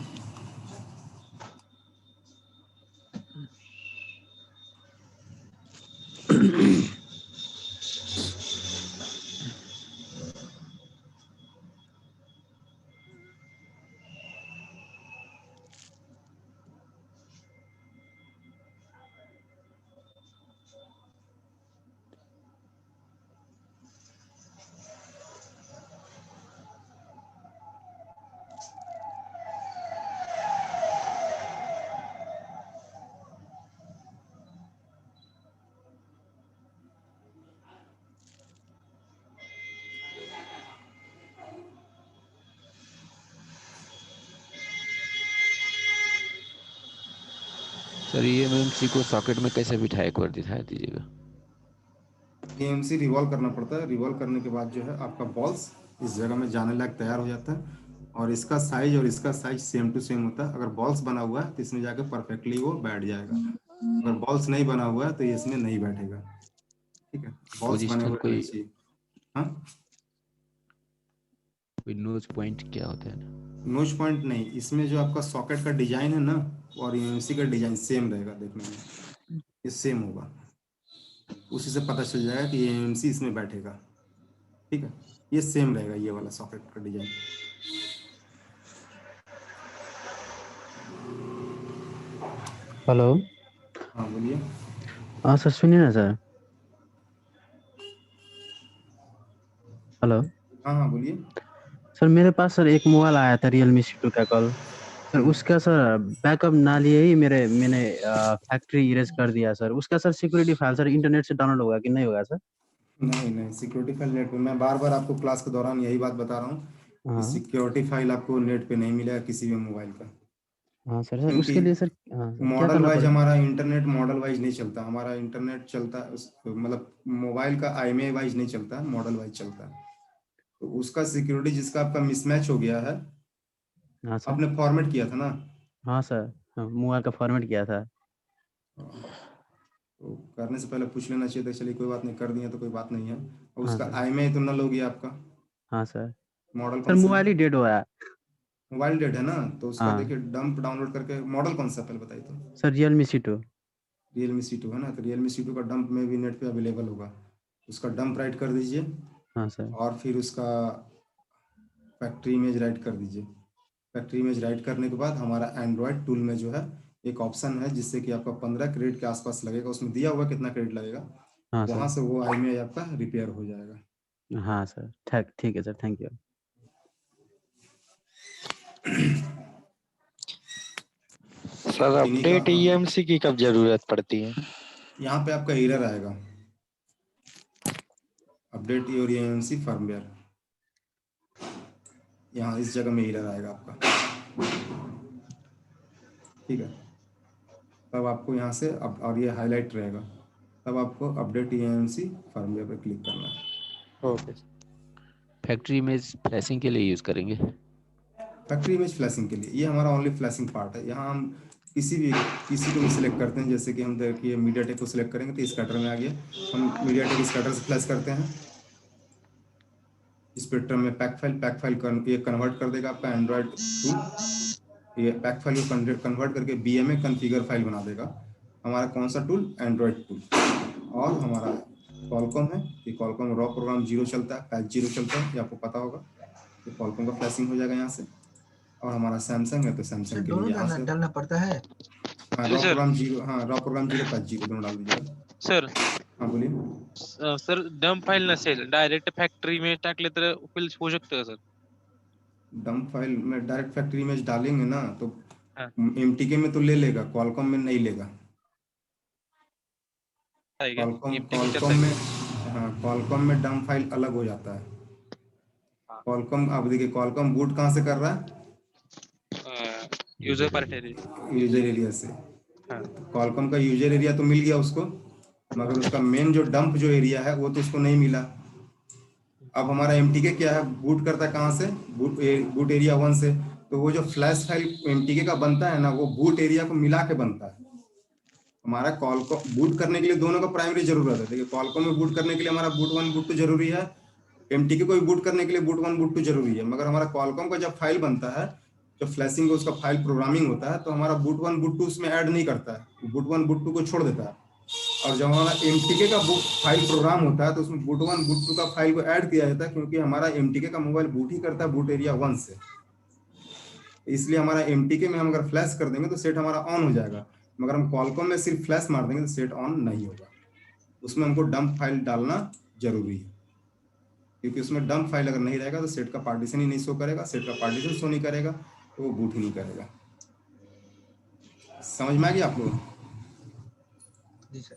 सर EMMC को सॉकेट में कैसे बिठाए एक बार दिखा दीजिएगा। EMC रिवॉल्व करना पड़ता है। रिवॉल्व करने के बाद जो है आपका बॉल्स इस जगह में जाने लायक तैयार हो जाता है, और इसका साइज और इसका साइज सेम टू सेम होता है। अगर बॉल्स बना हुआ है तो इसमें जाकर परफेक्टली वो बैठ जाएगा, अगर बॉल्स नहीं बना हुआ है तो ये इसमें नहीं बैठेगा। ठीक है, बॉल्स बने पोजीशन हुए कोई रहने चाहिए। हाँ, कोई नोज पॉइंट क्या होता है ना? नोच पॉइंट नहीं, इसमें जो आपका सॉकेट का डिजाइन है ना, और EMC का डिजाइन सेम रहेगा, देखने में ये सेम होगा, उसी से पता चल जाएगा कि ये EMC इसमें बैठेगा। ठीक है, ये सेम रहेगा, ये वाला सॉकेट का डिजाइन। हेलो। हाँ बोलिए। हाँ सर, सुनिए ना सर। हेलो। हाँ हाँ बोलिए। सर मेरे पास सर एक मोबाइल आया था Realme C2 का कल सर, उसका सर बैकअप ना लिए ही मैंने फैक्ट्री इरेज कर दिया सर। उसका sir security file sir internet से डाउनलोड होगा कि नहीं होगा सर? नहीं नहीं, सिक्योरिटी फाइल नेट पे, मैं बार बार आपको क्लास के दौरान यही बात बता रहा हूँ कि हाँ सिक्योरिटी फाइल आपको नेट पे नहीं मिलेगा किसी भी मोबाइल का, हाँ सर क्योंकि उसके लिए सर हाँ सर क्या मॉडल करना वाइज पड़ेगा? हमारा इंटरनेट मॉडल वाइज नहीं चलता। हमारा इंटरनेट चलता है मतलब मोबाइल का IMEI वाइज नहीं चलता, मॉडल वाइज चलता है। तो उसका सिक्योरिटी जिसका आपका मिसमैच हो गया है, हाँ सर। आपने फॉर्मेट किया था ना? हाँ सर, हाँ, मोबाइल का फॉर्मेट किया था। तो करने से पहले पूछ लेना चाहिए था। चलिए कोई बात नहीं, कर दिया तो कोई बात नहीं है। और हाँ उसका सर। IMEI तो नल हो गया आपका। हाँ सर। मॉडल सर कौन सा मोबाइल है? ही डेड हुआ है। मोबाइल डेट है ना, तो उसका हाँ देखिए डंप डाउनलोड करके, मॉडल कौन सा पहले बताइए तो। Sir Realme C2। Realme C2 है ना, तो Realme C2 का डंप में भी नेट पे अवेलेबल होगा। उसका डंप राइट कर दीजिए, हाँ सर। और फिर उसका फैक्ट्री इमेज राइट कर दीजिए। फैक्ट्री इमेज राइट करने के बाद हमारा एंड्रॉयड टूल में जो है एक ऑप्शन है जिससे कि आपका 15 क्रेडिट के आसपास लगेगा, उसमें दिया हुआ कितना क्रेडिट लगेगा, हाँ वहां सर। से वो IMEI आपका रिपेयर हो जाएगा। हाँ सर, ठीक है सर, थैंक यू। सर इन्हीं का, अपडेट हाँ, EMC की कब जरूरत पड़ती है? यहाँ पे आपका एरर आएगा, अपडेट योर EMC फर्मवेयर, यहाँ इस जगह में एरर आएगा आपका। ठीक है, तब आपको यहाँ से अब, और ये हाईलाइट रहेगा, तब आपको अपडेट EMC फर्मवेयर पर क्लिक करना है। ओके। फैक्ट्री इमेज फ्लैशिंग के लिए यूज करेंगे। फैक्ट्री इमेज फ्लैशिंग के लिए ये हमारा ओनली फ्लैशिंग पार्ट है। यहाँ हम किसी को भी सिलेक्ट करते हैं, जैसे कि हम देखिए मीडियाटेक को सिलेक्ट करेंगे तो स्कैटर में आ गया, हम मीडियाटेक स्कैटर से फ्लैश करते हैं। स्पेक्ट्रम में पैक फाइल ये कन्वर्ट कर देगा आपका एंड्रॉयड टूल। ये पैक फाइल को कन्वर्ट करके BMA कॉन्फ़िगर फाइल बना देगा। हमारा कौन सा टूल? Android tool. और हमारा कॉलकॉम है, ये कॉलकॉम रॉ प्रोग्राम 0 चलता है, पैच 0 चलता है, ये आपको पता होगा। तो कॉलकॉम का फ्लैशिंग हो जाएगा यहाँ से। और हमारा सैमसंग है तो सर सैमसंग के दोनों लिए यहाँ से डालना पड़ता है। हाँ, रॉ प्रोग्राम 0, हाँ रॉ प्रोग्राम 0 पैच 0 दोनों डाल दीजिएगा। सर हाँ बोलिए। सर डंप फाईल नसेल डायरेक्ट फॅक्टरी इमेज टाकले तर होऊ शकतं का सर? डंप फाइल में डायरेक्ट फैक्ट्री इमेज डालेंगे ना तो हाँ एमटीके में तो ले लेगा, क्वालकॉम में नहीं लेगा। आएगा क्वालकॉम MTK चलता क्वालकॉम है में, क्या? हाँ क्वालकॉम में डंप फाइल अलग हो जाता है। क्वालकॉम आप देखिए, क्वालकॉम बूट कहाँ से कर रहा है? User part area. User area से। हाँ क्वालकॉम का यूजर एरिया तो मिल गया उसको, मगर उसका मेन जो डंप जो एरिया है वो तो उसको नहीं मिला। अब हमारा एमटीके क्या है, बूट करता है कहाँ से, बूट एरिया 1 से। तो वो जो फ्लैश फाइल एमटीके का बनता है ना, वो बूट एरिया को मिला के बनता है। हमारा कॉल को बूट करने के लिए दोनों का प्राइमरी जरूरत है। देखिए कॉलकॉम में बूट करने के लिए हमारा बूट 1 बूट 2 जरूरी है, एमटीके को भी बूट करने के लिए बूट 1 बूट 2 जरूरी है। मगर हमारा कॉलकॉम का जब फाइल बनता है, जब फ्लैशिंग उसका फाइल प्रोग्रामिंग होता है, तो हमारा बूट 1 बूट 2 उसमें ऐड नहीं करता है, बूट 1 बूट 2 को छोड़ देता है। और जब हमारा एमटीके का फाइल प्रोग्राम होता है तो उसमें बूट 1 बूट 2 का फाइल को ऐड किया जाता है, क्योंकि हमारा एमटीके का मोबाइल बूट ही करता है बूट एरिया 1 से। इसलिए हमारा एमटीके में हम अगर फ्लैश कर देंगे तो सेट हमारा ऑन हो जाएगा, मगर हम कॉलकॉम में सिर्फ फ्लैश मार देंगे तो सेट ऑन नहीं होगा। उसमें हमको डंप फाइल डालना जरूरी है, क्योंकि उसमें डंप फाइल अगर नहीं रहेगा तो सेट का पार्टीशन ही नहीं शो करेगा, सेट का पार्टीशन शो नहीं करेगा तो वो बूट ही नहीं करेगा। समझ में आ गया आप लोग? जी सर।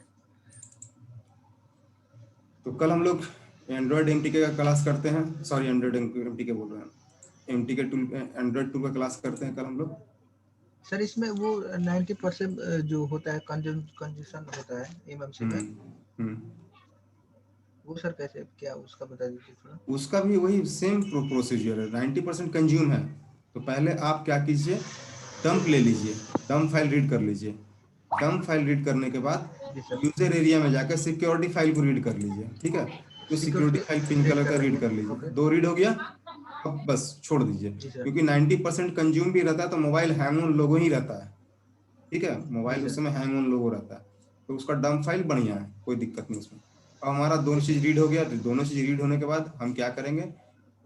तो कल हम लोग एंड्रॉयड एमटीके का क्लास करते हैं, सॉरी एंड्रॉयड एमटीके बोल रहे हैं, एमटीके टूल, एंड्रॉयड टूल का क्लास करते हैं कल हम लोग। सर इसमें वो 90% जो होता है कंजूशन होता है एमएमसी में, वो सर कैसे, क्या उसका बता दीजिए थोड़ा। उसका भी वही सेम प्रोसीजर है। 90% कंज्यूम है तो पहले आप क्या कीजिए, डंप ले लीजिए, डंप फाइल रीड कर लीजिए। डंप फाइल रीड करने के बाद यूजर एरिया में जाकर सिक्योरिटी फाइल को रीड कर लीजिए, ठीक है। तो सिक्योरिटी फाइल पिंक कलर का रीड कर लीजिए। 2 रीड हो गया, अब बस छोड़ दीजिए, क्योंकि 90% कंज्यूम भी रहता है तो मोबाइल हैंग ऑन लोगो ही रहता है, ठीक है। मोबाइल उस समय हैंग ऑन लोगो रहता है, तो उसका डंप फाइल बढ़िया है, कोई दिक्कत नहीं उसमें। अब हमारा दोनों चीज रीड हो गया, तो दोनों चीज रीड होने के बाद हम क्या करेंगे,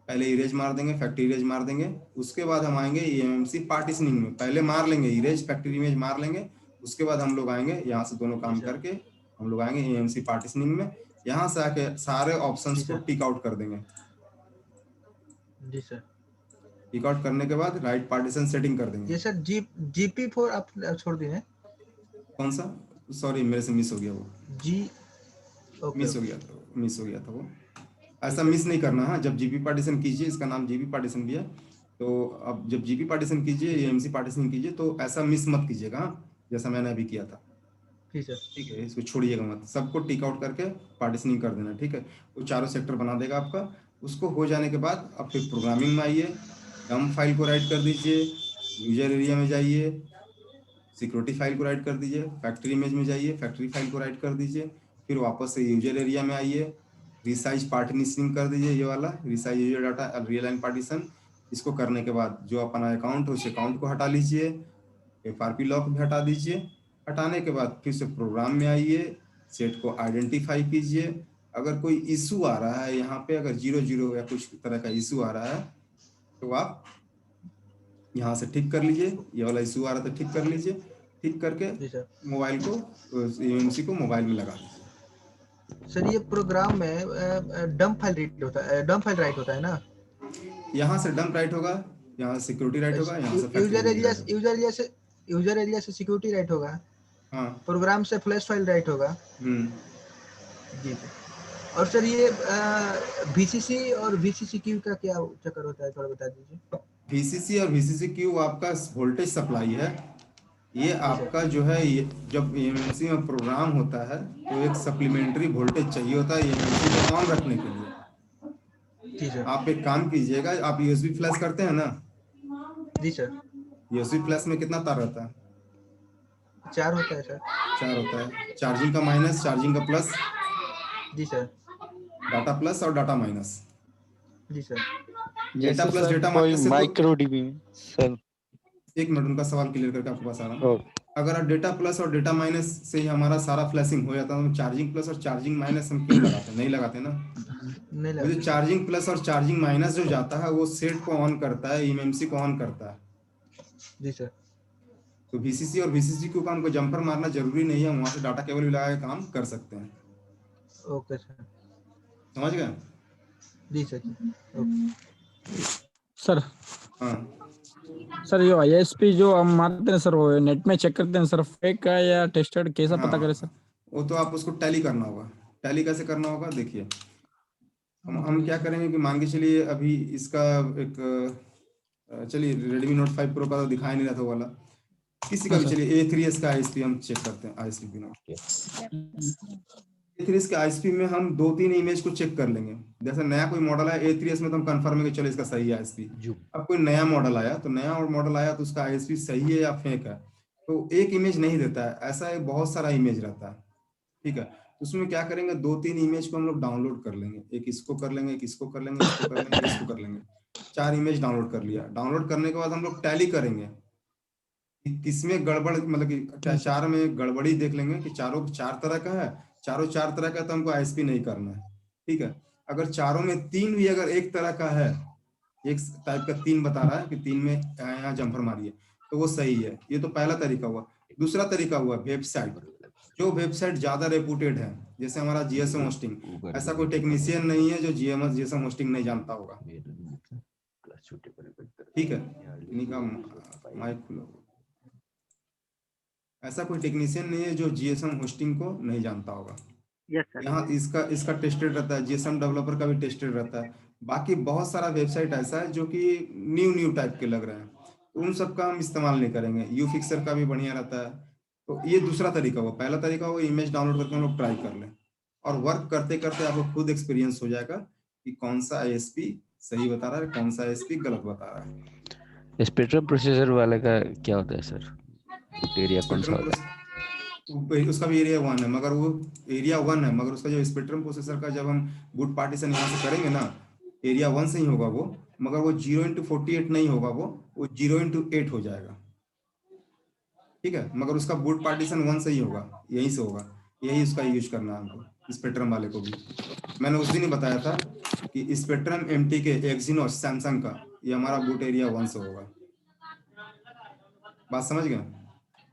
पहले इरेज मार देंगे, फैक्ट्री इरेज मार देंगे। उसके बाद हम आएंगे एमएमसी पार्टीशनिंग में, पहले मार लेंगे इरेज, फैक्ट्री इमेज मार लेंगे। उसके बाद हम लोग आएंगे यहाँ से दोनों काम करके, हम लोग आएंगे एमएमसी पार्टीशनिंग में। यहाँ से आके सारे ऑप्शंस को टिक आउट कर देंगे। जी सर। टिक आउट करने के बाद राइट पार्टीशन सेटिंग कर देंगे। ये सर GP4 आप छोड़ दिए हैं। कौन सा? सॉरी मेरे से मिस हो गया वो, मिस हो गया था वो। ऐसा मिस नहीं करना है। जब जीपी पार्टीशन कीजिए, इसका नाम जीपी पार्टीशन भी है, तो अब जब जीपी पार्टीशन कीजिए, एमसी पार्टीशन कीजिए, तो ऐसा मिस मत कीजिएगा, जैसा मैंने अभी किया था। ठीक है, इसको छोड़िएगा मत, सबको टिक आउट करके पार्टीशनिंग कर देना, ठीक है। वो चारों सेक्टर बना देगा आपका। उसको हो जाने के बाद अब फिर प्रोग्रामिंग में आइए, डंप फाइल को राइट कर दीजिए, यूजर एरिया में जाइए, सिक्योरिटी फाइल को राइट कर दीजिए, फैक्ट्री इमेज में जाइए, फैक्ट्री फाइल को राइट कर दीजिए, फिर वापस से यूजर एरिया में आइए, रिसाइज पार्टीशनिंग कर दीजिए, ये वाला resize user data realign partition. इसको करने के बाद जो अपना अकाउंट है उस अकाउंट को हटा लीजिए, एफआरपी लॉक भी हटा दीजिए। हटाने के बाद फिर से प्रोग्राम में आइए, सेट को आइडेंटिफाई कीजिए। अगर कोई इशू आ रहा है यहाँ पे, अगर 00 या कुछ तरह का इशू आ रहा है तो आप यहाँ से ठीक कर लीजिए। ये वाला इशू आ रहा था, ठीक कर लीजिए। ठीक करके मोबाइल को, एमएमसी को मोबाइल में लगा दीजिए। सर ये प्रोग्राम में डंप फाइल रीड होता है, डंप फाइल राइट होता है ना? यहाँ से डंप राइट होगा, यहाँ से सिक्योरिटी राइट होगा, यहाँ से यूजर एरिया से सिक्योरिटी राइट होगा, हाँ। प्रोग्राम से फ्लैश फाइल राइट होगा। जी। और सर ये VCC और VCCQ का क्या चक्कर होता है, थोड़ा बता दीजिए। VCC और VCCQ आपका वोल्टेज सप्लाई है। ये आपका जो है, ये जब एमएमसी में प्रोग्राम होता है तो एक सप्लीमेंट्री वोल्टेज चाहिए होता है एमएमसी को ऑन रखने के लिए। जी सर। आप एक काम कीजिएगा, आप यूएसबी फ्लैश करते हैं ना? जी सर। यूएसबी फ्लैश में कितना तार रहता है? 4 होता है सर। 4 होता है। चार्जिंग का माइनस, चार्जिंग का प्लस। जी सर। डाटा प्लस और डाटा माइनस। जी sir. Data plus data minus micro DB में सर। एक मिनट, उनका सवाल क्लियर करके आपके पास आ रहा हूँ। अगर आप डेटा प्लस और डेटा माइनस से ही हमारा सारा फ्लैशिंग हो जाता है, तो चार्जिंग प्लस और चार्जिंग माइनस हम क्यों लगाते? नहीं लगाते ना। नहीं लगाते। चार्जिंग प्लस और चार्जिंग माइनस जो जाता है वो सेट को ऑन करता है, एमएमसी को ऑन करता है। जी सर। तो VCC और VCC को उनको जंपर मारना जरूरी नहीं है, वहां से डाटा केबल भी लगा के काम कर सकते हैं। ओके सर, समझ गए? जी सर जी, ओके सर। हाँ सर ये ISP जो हम मारते हैं सर, वो नेट में चेक करते हैं सर, फेक है या टेस्टेड, कैसा पता करें सर? वो तो आप उसको टैली करना होगा। टैली कैसे करना होगा, देखिए हम क्या करेंगे कि मान के चलिए अभी इसका एक चलिए Redmi Note 5 Pro का तो दिखाई नहीं रहा था वो वाला, किसी का भी चलिए A3s का ISP हम चेक करते हैं। ISP A3s के ISP में हम 2-3 इमेज को चेक कर लेंगे। जैसे नया कोई मॉडल है A3s में तो हम कंफर्म है कि चलो इसका सही है ISP। अब कोई नया मॉडल आया तो उसका ISP सही है या फेक है, तो एक इमेज नहीं देता है, ऐसा एक बहुत सारा इमेज रहता है। ठीक है, उसमें क्या करेंगे, 2-3 इमेज को हम लोग डाउनलोड कर लेंगे, एक इसको कर लेंगे, एक इसको कर लेंगे, इसको कर लेंगे, इसको कर लेंगे, 4 इमेज डाउनलोड कर लिया। डाउनलोड करने के बाद हम लोग टैली करेंगे कि किसमें गड़बड़, मतलब कि 4 में गड़बड़ी देख लेंगे कि चारों 4 तरह का है, चारों 4 तरह का, तो हमको ISP नहीं करना है। ठीक है, अगर चारों में 3 भी अगर एक तरह का है, एक टाइप का 3 बता रहा है कि 3 में यहाँ जंपर मारिए, तो वो सही है। ये तो पहला तरीका हुआ। दूसरा तरीका हुआ वेबसाइट, जो वेबसाइट ज्यादा रेपुटेड है, जैसे हमारा GSM होस्टिंग, ऐसा कोई टेक्नीशियन नहीं है जो GSM होस्टिंग नहीं जानता होगा। ठीक है, इन्हीं का माइक खुला, ऐसा कोई टेक्नीशियन नहीं है जो GSM होस्टिंग को नहीं जानता होगा। यहाँ इसका टेस्टेड रहता है, GSM डेवलपर का भी टेस्टेड रहता है। बाकी बहुत सारा वेबसाइट ऐसा है जो कि न्यू टाइप के लग रहे हैं, उन सब का हम इस्तेमाल नहीं करेंगे। यूफिक्सर का भी बढ़िया रहता है। तो ये दूसरा तरीका हुआ। पहला तरीका हुआ इमेज डाउनलोड करके हम लोग ट्राई कर लें, और वर्क करते करते आपको खुद एक्सपीरियंस हो जाएगा कि कौन सा ISP सही बता रहा है, कौन सा ISP गलत बता रहा है। स्पेक्ट्रम प्रोसेसर वाले का क्या होता है सर? एरिया कौन सा होता है? उसका भी एरिया 1 है, मगर वो एरिया 1 है, मगर उसका जो स्पेक्ट्रम प्रोसेसर का जब हम बूट पार्टीशन यहाँ से करेंगे ना, एरिया 1 से ही होगा वो, मगर वो 0x48 नहीं होगा, वो 0x8 हो जाएगा। ठीक है, मगर उसका बूट पार्टीशन 1 से ही होगा, यहीं से होगा, यही उसका यूज करना है हमको। स्पेक्ट्रम वाले को भी मैंने उस दिन ही बताया था कि स्पेक्ट्रम MTK एक्सिनोस सैमसंग का, ये हमारा बूट एरिया 1 से होगा। बात समझ गए?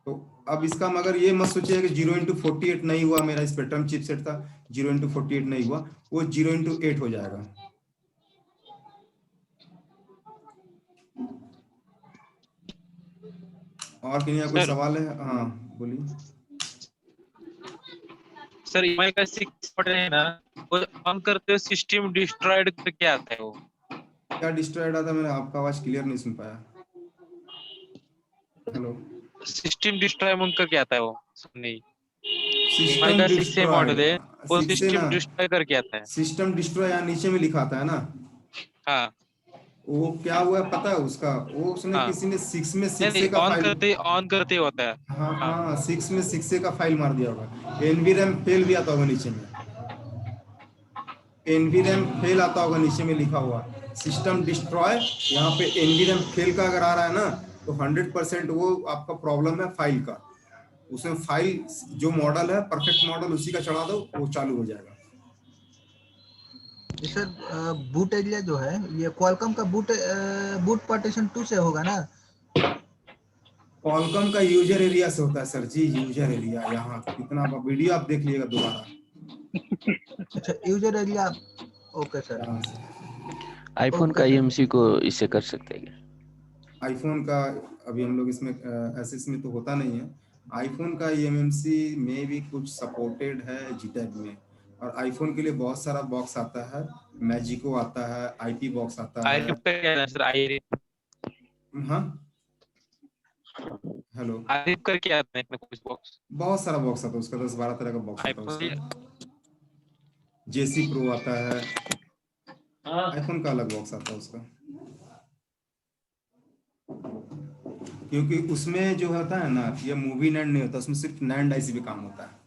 तो अब इसका मगर ये मत सोचिए कि 0x48 नहीं हुआ, मेरा स्पेक्ट्रम चिपसेट था 0x48 नहीं हुआ, वो 0x8 हो जाएगा। और किन्हीं कोई सवाल है? हाँ बोलिए सर। EMI का 6 मॉडल है ना, वो ऑन करते हो सिस्टम डिस्ट्रॉयड करके आता है। वो क्या डिस्ट्रॉयड आता है? मैंने आपका आवाज क्लियर नहीं सुन पाया। हेलो, सिस्टम डिस्ट्रॉय मंग करके आता है वो, नहीं सिस्टम का 6 मॉडल है, वो सिस्टम डिस्ट्रॉय करके आता है। सिस्टम डिस्ट्रॉय यहाँ नीचे में लिखा आता है ना। हाँ, वो क्या हुआ पता है उसका? वो उसने किसी ने 6 में 6 का फाइल ऑन करते होता है। हाँ 6 में 6 का फाइल मार दिया होगा। NVRAM फेल भी आता होगा नीचे में, NVRAM फेल आता होगा नीचे में लिखा हुआ सिस्टम डिस्ट्रॉय। यहाँ पे NVRAM फेल का अगर आ रहा है ना, तो 100% वो आपका प्रॉब्लम है फाइल का। उसमें फाइल जो मॉडल है परफेक्ट मॉडल उसी का चढ़ा दो, वो चालू हो जाएगा। सर बूट एरिया जो है ये क्वालकॉम का बूट पार्टीशन 2 से होगा ना? क्वालकॉम का यूजर एरिया से होता है सर जी, यूजर एरिया। यहाँ कितना वीडियो आप देख लीजिएगा दोबारा। अच्छा user area, okay sir. IPhone का EMC को इससे कर सकते हैं क्या? आईफोन का अभी हम लोग इसमें एसएस में तो होता नहीं है। आईफोन का eMMC में भी कुछ सपोर्टेड है GTAG में, और आईफोन के लिए बहुत सारा बॉक्स आता है, मैजिको आता है, IP बॉक्स आता है। हाँ हेलो, करके आता है कुछ बॉक्स, बहुत सारा बॉक्स आता है उसका, 10-12 तरह का बॉक्स आता है उसका। JC Pro आता है, आईफोन का अलग बॉक्स आता है उसका, क्योंकि उसमें जो होता है ना, ये मूवी नैंड नहीं होता, उसमें सिर्फ नैंड IC पे काम होता है।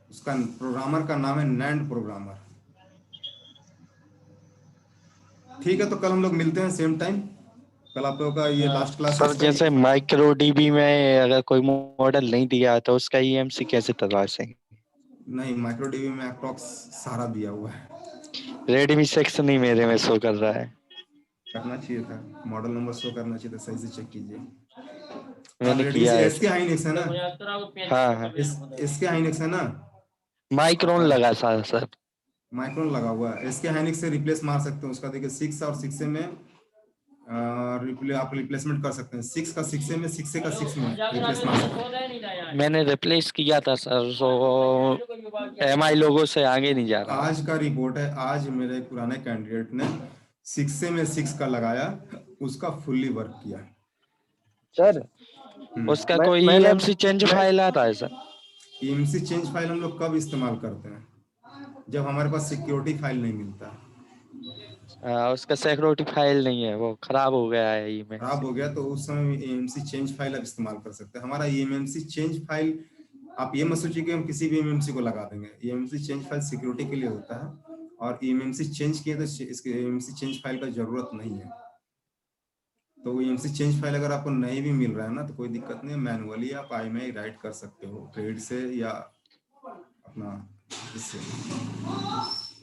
उसका प्रोग्रामर का नाम है नैंड प्रोग्रामर। ठीक है, तो कल हम लोग मिलते हैं सेम टाइम। कल आप लोगों का ये लास्ट क्लास। सर जैसे माइक्रो DB में अगर कोई मॉडल नहीं दिया तो उसका EMC कैसे तलाशें? नहीं, माइक्रो DB में अप्रॉक्स सारा दिया हुआ है। Redmi 6 नहीं मेरे में शो कर रहा है। करना चाहिए था, मॉडल नंबर शो करना चाहिए था, सही से चेक कीजिए। मैंने किया है। इसके हाइनेक्स है ना? हाँ हाँ इसके हाइनेक्स है ना? माइक्रोन लगा सर। माइक्रोन लगा हुआ है। इसके हाइनेक्स से रिप्लेस मार सकते हैं उसका, देखिए 6 और 6 में आप रिप्लेसमेंट कर सकते हैं। 6 का 6 में, 6 का 6 में रिप्लेस मार सकते हैं। मैंने रिप्लेस किया था सर, सो MI लोगों से आगे नहीं जा रहा। आज का रिपोर्ट है, आज मेरे एक पुराने कैंडिडेट ने 6 में 6 का लगाया, उसका फुल्ली वर्क किया सर। उसका कोई EMC चेंज फाइल आता है सर? EMC चेंज फाइल हम लोग कब इस्तेमाल करते हैं? जब हमारे पास सिक्योरिटी फाइल नहीं मिलता। उसका सिक्योरिटी फाइल नहीं है, वो खराब हो गया है। खराब हो गया तो उस समय EMC चेंज फाइल आप इस्तेमाल कर सकते हैं। हमारा EMC चेंज फाइल, आप ये मत सोचिए कि हम किसी भी EMC को लगा देंगे। EMC चेंज फाइल सिक्योरिटी के लिए होता है, और EMC चेंज किए तो इसके EMC चेंज फाइल का जरूरत नहीं है। तो EMC चेंज फाइल अगर आपको नहीं भी मिल रहा है ना, तो कोई दिक्कत नहीं है, मैनुअली आप IMEI राइट कर सकते हो, क्रेडिट से या अपना इससे।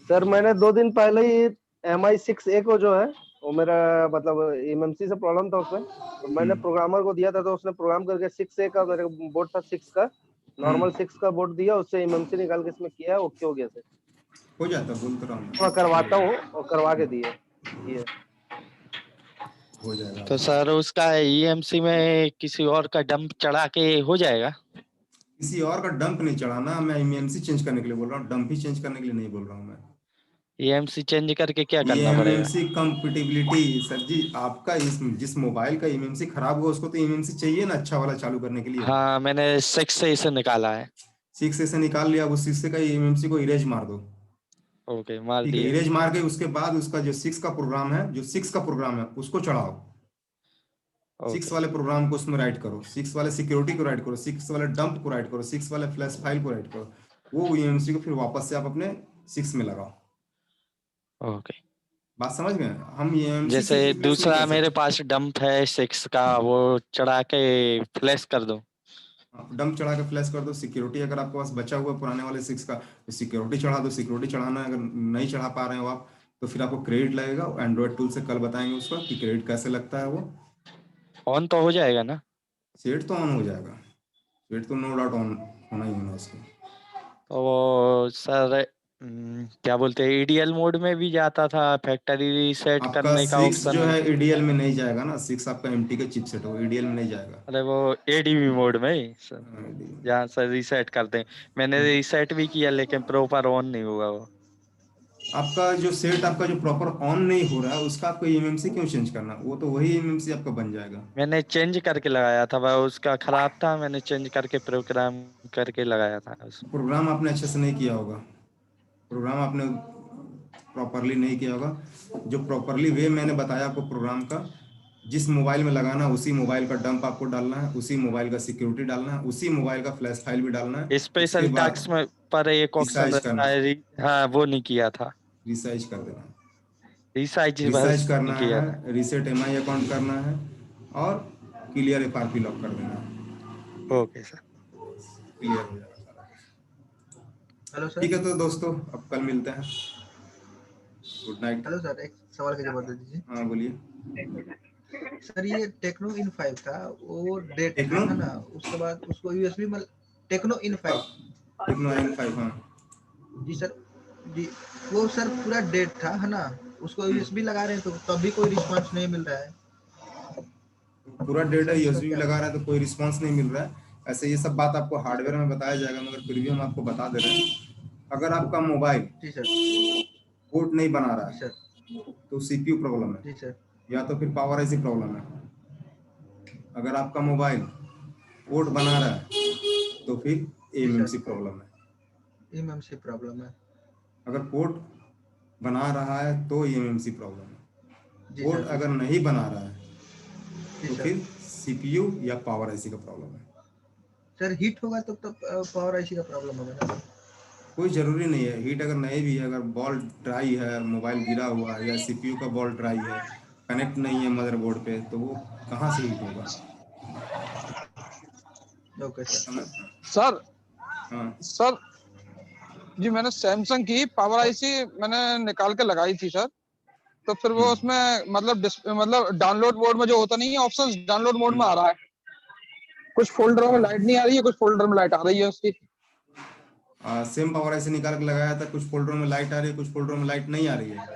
सर मैंने 2 दिन पहले ही MI6A को जो है वो मेरा मतलब MMC से प्रॉब्लम था उसमें, तो मैंने प्रोग्रामर को दिया था, तो उसने प्रोग्राम करके 6A का मेरे बोर्ड था 6 का नॉर्मल 6 का बोर्ड दिया, उससे MMC निकाल के इसमें किया, ओके हो गया सर। हो जाता, बोल तो रहा हूँ मैं करवाता हूँ और करवा के दिए ये हो जाएगा। तो सर उसका EMC में किसी और का डंप चढ़ा के हो जाएगा? किसी और का डंप नहीं चढ़ाना, मैं EMC चेंज करने के लिए बोल रहा हूँ, डंप ही चेंज करने के लिए नहीं बोल रहा हूँ मैं। EMC चेंज करके क्या करना पड़ेगा? EMC कंपैटिबिलिटी सर जी, आपका जिस मोबाइल का EMC खराब हुआ उसको तो EMC चाहिए ना अच्छा वाला चालू करने के लिए। हाँ मैंने 6A से निकाला है। 6A से निकाल लिया, उस 6A का EMC को इरेज मार दो। ओके मार ठीक है, दिया। इरेज मार के उसके बाद उसका जो 6 का प्रोग्राम है, उसको चढ़ाओ। 6 वाले प्रोग्राम को उसमें राइट करो, 6 वाले सिक्योरिटी को राइट करो, 6 वाले डंप को राइट करो, 6 वाले फ्लैश फाइल को राइट करो, वो EMC को फिर वापस से आप अपने 6 में लगाओ। ओके बात समझ गए? हम EMC जैसे दूसरा मेरे पास डंप है 6 का, वो चढ़ा के फ्लैश कर दो। डंप चढ़ा के फ्लैश कर दो। सिक्योरिटी अगर आपके पास बचा हुआ पुराने वाले 6 का, तो सिक्योरिटी चढ़ा दो। सिक्योरिटी चढ़ाना अगर नहीं चढ़ा पा रहे हो आप, तो फिर आपको क्रेडिट लगेगा। एंड्रॉइड टूल से कल बताएंगे उसका कि क्रेडिट कैसे लगता है। वो ऑन तो हो जाएगा ना? सेट तो ऑन हो जाएगा, सेट तो नो डाउट ऑन होना ही होना उसको। तो वो सर क्या बोलते हैं, EDL मोड में भी जाता था फैक्ट्री रीसेट आपका करने का 6 ऑप्शन? जो है EDL में नहीं जाएगा ना, 6 आपका MT का चिपसेट हो, EDL में नहीं जाएगा। अरे वो ADB मोड में ही सर, जहाँ सर रीसेट करते हैं। मैंने रीसेट भी किया लेकिन प्रॉपर ऑन नहीं हुआ वो। आपका जो सेट आपका जो प्रॉपर ऑन नहीं हो रहा है, उसका आपको EMC क्यों चेंज करना? वो तो वही EMC आपका बन जाएगा। मैंने चेंज करके लगाया था, वह उसका खराब था, मैंने चेंज करके प्रोग्राम करके लगाया था। प्रोग्राम आपने अच्छे से नहीं किया होगा, प्रोग्राम आपने प्रॉपरली नहीं किया होगा। जो प्रॉपरली वे मैंने बताया आपको प्रोग्राम का, जिस मोबाइल में लगाना उसी मोबाइल का डंप आपको डालना है, उसी मोबाइल का सिक्योरिटी डालना है, उसी मोबाइल का फ्लैश फाइल भी डालना है। स्पेशल टास्क में पर एक ऑप्शन रहता है, हाँ वो नहीं किया था। रिसाइज कर देना, रिसाइज करना किया था। है, रीसेट MI अकाउंट करना है, और क्लियर FRP लॉक कर देना है। ओके सर, क्लियर हो जाएगा सारा। Hello sir. ठीक है तो दोस्तों, अब कल मिलते हैं। Good night. हेलो सर, एक सवाल का जवाब दे दीजिए। हाँ बोलिए। सर ये टेक्नो इन 5 था, वो डेट था ना, उसके बाद उसको USB में टेक्नो इन 5 हाँ जी सर जी, वो सर पूरा डेट था है ना, उसको USB लगा रहे हैं तो तब भी कोई रिस्पांस नहीं मिल रहा है। पूरा डेट है, USB लगा रहा है तो कोई रिस्पांस नहीं मिल रहा है। ऐसे ये सब बात आपको हार्डवेयर में बताया जाएगा, मगर फिर भी हम आपको बता दे रहे हैं। अगर आपका मोबाइल पोर्ट नहीं बना रहा है तो CPU प्रॉब्लम है, या तो फिर पावर IC प्रॉब्लम है। अगर आपका मोबाइल पोर्ट बना रहा है तो फिर MMC प्रॉब्लम है। MMC प्रॉब्लम है। अगर पोर्ट बना रहा है तो MMC प्रॉब्लम है। पोर्ट अगर नहीं बना रहा है तो फिर CPU या पावर IC का प्रॉब्लम है। सर हीट होगा तो तब पावर IC का प्रॉब्लम होगा ना? कोई जरूरी नहीं है, हीट अगर नहीं भी है, अगर बॉल ड्राई है, मोबाइल गिरा हुआ है, या CPU का बॉल ड्राई है, कनेक्ट नहीं है मदरबोर्ड पे, तो वो कहाँ से हीट होगा? Okay sir. सर जी, मैंने सैमसंग की पावर IC मैंने निकाल के लगाई थी सर, तो फिर वो उसमें मतलब डाउनलोड मोड में जो होता नहीं है ऑप्शन, डाउनलोड मोड में आ रहा है। कुछ फोल्डरों में लाइट नहीं आ रही है, कुछ फोल्डर में लाइट आ रही है उसकी। सेम पावर ऐसे निकाल के लगाया था, कुछ फोल्डरों में लाइट आ रही है, कुछ फोल्डरों में लाइट नहीं आ रही है।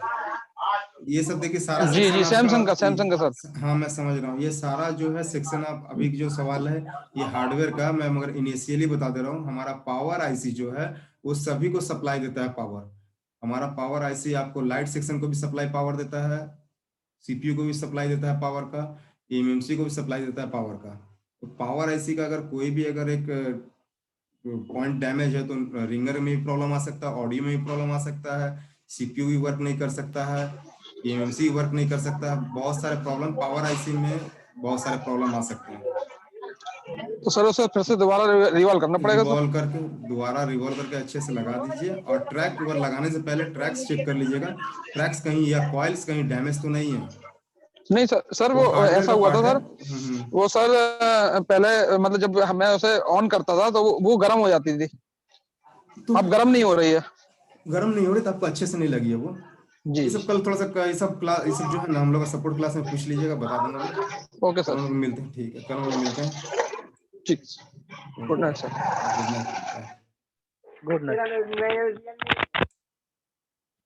ये सब देखिए सारा जी सेक्शन सैमसंग का आपका, सर। हाँ मैं समझ रहा हूँ। ये सारा जो है सेक्शन आप अभी जो सवाल है ये हार्डवेयर का, मैं मगर इनिशियली बता दे रहा हूँ। हमारा पावर आईसी जो है वो सभी को सप्लाई देता है पावर। हमारा पावर आईसी आपको लाइट सेक्शन को भी सप्लाई पावर देता है, सीपीयू को भी सप्लाई देता है पावर का, एमएमसी को भी सप्लाई देता है पावर का। तो पावर आईसी का अगर कोई भी अगर एक पॉइंट डैमेज है तो रिंगर में भी प्रॉब्लम आ सकता है, ऑडियो में भी प्रॉब्लम आ सकता है, सीपीयू भी वर्क नहीं कर सकता है, एमएमसी वर्क नहीं कर सकता है। बहुत सारे प्रॉब्लम पावर आईसी में, बहुत सारे प्रॉब्लम आ सकते हैं। तो सर उसे फिर से दोबारा रिवॉल्व करना पड़ेगा सर? दोबारा रिवॉल्व करके अच्छे से लगा दीजिए, और ट्रैक वर लगाने से पहले ट्रैक्स चेक कर लीजिएगा, ट्रैक्स कहीं या कॉइल्स कहीं डैमेज तो नहीं है। नहीं सर वो ऐसा हुआ था सर, वो सर पहले मतलब जब मैं उसे ऑन करता था तो वो गर्म हो जाती थी, तो अब गर्म नहीं हो रही है। गर्म नहीं हो रही तो आपको अच्छे से नहीं लगी है वो जी। ये सब कल थोड़ा सा ये सब जो है ना हम लोग का सपोर्ट क्लास में पूछ लीजिएगा, बता दूंगा। ओके सर, मिलते हैं, ठीक है, कल हम लोग मिलते हैं। ठीक, good night sir. Good night. Good night.